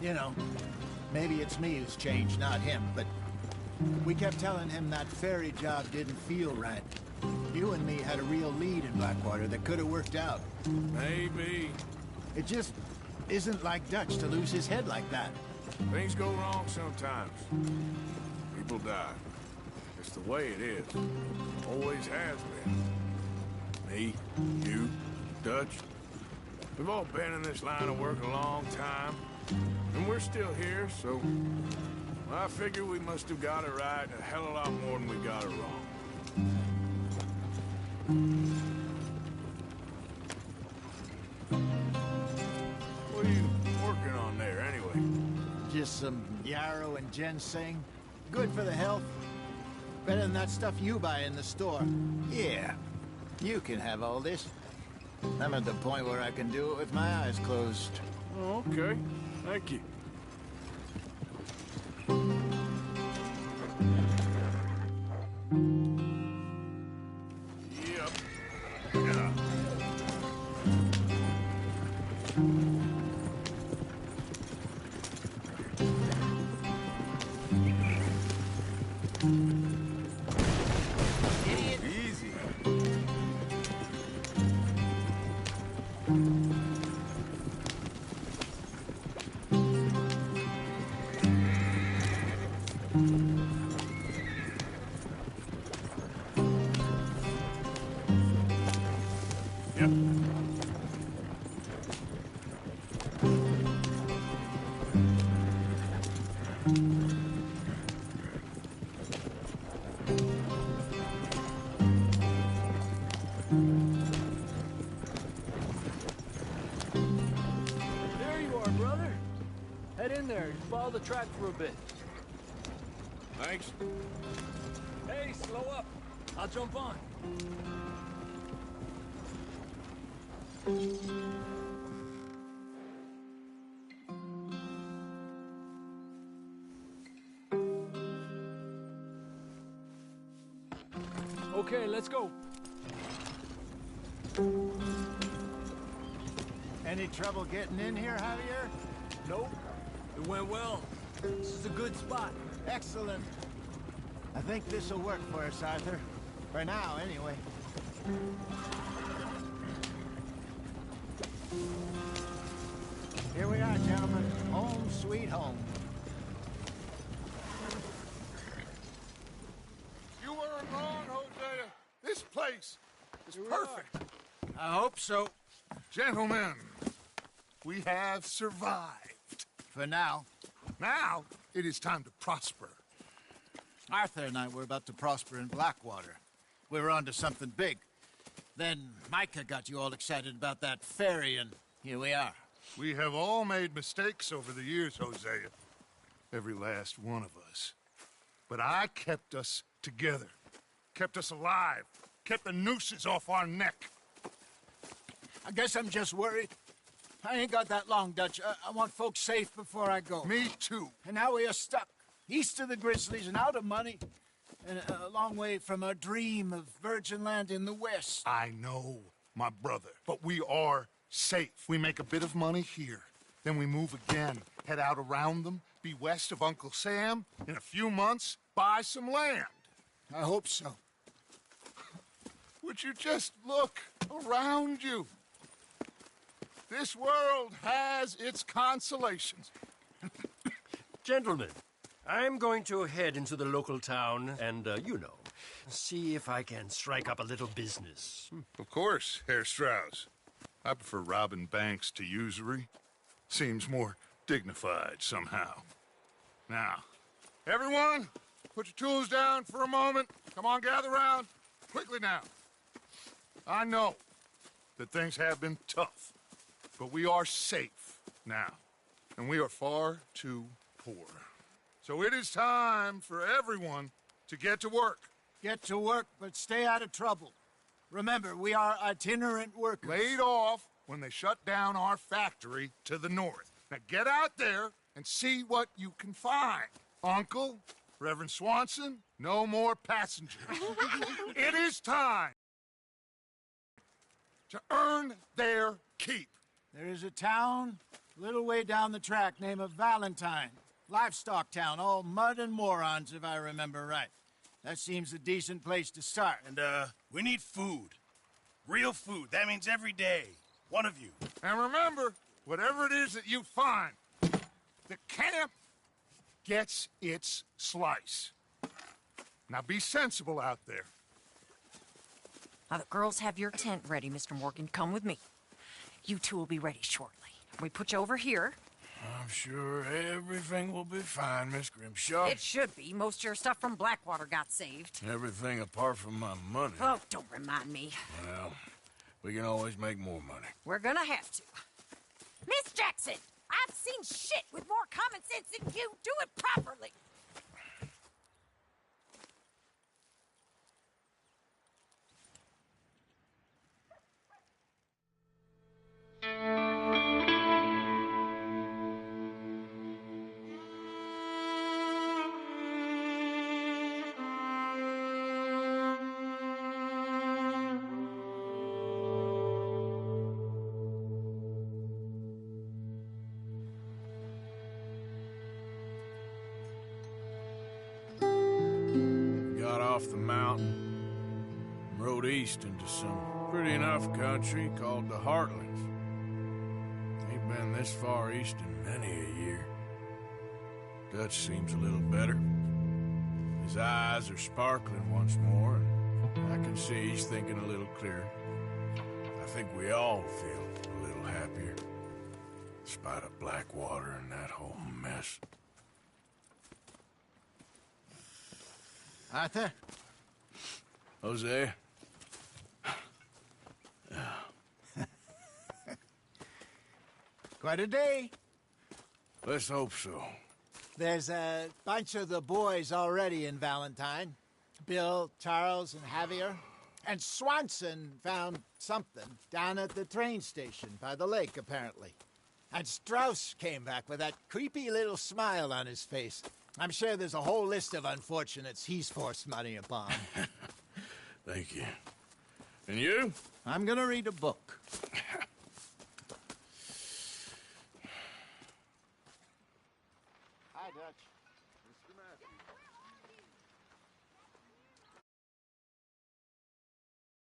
you know, maybe it's me who's changed, not him, but we kept telling him that ferry job didn't feel right. You and me had a real lead in Blackwater that could have worked out. Maybe. It just isn't like Dutch to lose his head like that. Things go wrong sometimes. People die. It's the way it is. Always has been. Me, you, Dutch. We've all been in this line of work a long time. And we're still here, so I figure we must have got it right a hell of a lot more than we got it wrong. What are you working on there, anyway? Just some yarrow and ginseng. Good for the health. Better than that stuff you buy in the store. Yeah, you can have all this. I'm at the point where I can do it with my eyes closed. Oh, okay. Thank you. Yep. Yeah. Easy. Yep. There you are, brother. Head in there and follow the track for a bit. Thanks. Hey, slow up. I'll jump on. Okay, let's go. Any trouble getting in here, Javier? Nope. It went well. This is a good spot. Excellent. I think this'll work for us, Arthur. For now, anyway. Here we are, gentlemen. Home sweet home. You weren't wrong, Hosea. This place is perfect. I hope so. Gentlemen, we have survived. For now. Now, it is time to prosper. Arthur and I were about to prosper in Blackwater. We were onto something big. Then Micah got you all excited about that ferry, and here we are. We have all made mistakes over the years, Hosea. Every last one of us. But I kept us together. Kept us alive. Kept the nooses off our neck. I guess I'm just worried. I ain't got that long, Dutch. I want folks safe before I go. Me too. And now we are stuck. East of the Grizzlies and out of money. And a long way from our dream of virgin land in the west. I know, my brother. But we are safe. We make a bit of money here. Then we move again. Head out around them. Be west of Uncle Sam. In a few months, buy some land. I hope so. Would you just look around you? This world has its consolations. Gentlemen, I'm going to head into the local town and, see if I can strike up a little business. Of course, Herr Strauss. I prefer robbing banks to usury. Seems more dignified somehow. Now, everyone, put your tools down for a moment. Come on, gather round. Quickly now. I know that things have been tough, but we are safe now, and we are far too poor. So it is time for everyone to get to work. Get to work, but stay out of trouble. Remember, we are itinerant workers. Laid off when they shut down our factory to the north. Now get out there and see what you can find. Uncle, Reverend Swanson, no more passengers. It is time to earn their keep. There is a town a little way down the track named Valentine. Livestock town, all mud and morons, if I remember right. That seems a decent place to start. And, we need food. Real food. That means every day. One of you. And remember, whatever it is that you find, the camp gets its slice. Now be sensible out there. Now, the girls have your tent ready, Mr. Morgan. Come with me. You two will be ready shortly. We put you over here. I'm sure everything will be fine, Miss Grimshaw. It should be. Most of your stuff from Blackwater got saved. Everything apart from my money. Oh, don't remind me. Well, we can always make more money. We're gonna have to. Miss Jackson, I've seen shit with more common sense than you. Do it properly. Off the mountain, rode east into some pretty enough country called the Heartlands. Ain't been this far east in many a year. Dutch seems a little better. His eyes are sparkling once more, and I can see he's thinking a little clearer. I think we all feel a little happier, in spite of Blackwater and that whole mess. Arthur? Jose? Quite a day. Let's hope so. There's a bunch of the boys already in Valentine. Bill, Charles, and Javier. And Swanson found something down at the train station by the lake, apparently. And Strauss came back with that creepy little smile on his face. I'm sure there's a whole list of unfortunates he's forced money upon. Thank you. And you? I'm gonna read a book. Hi, Dutch. Mr. Matthews.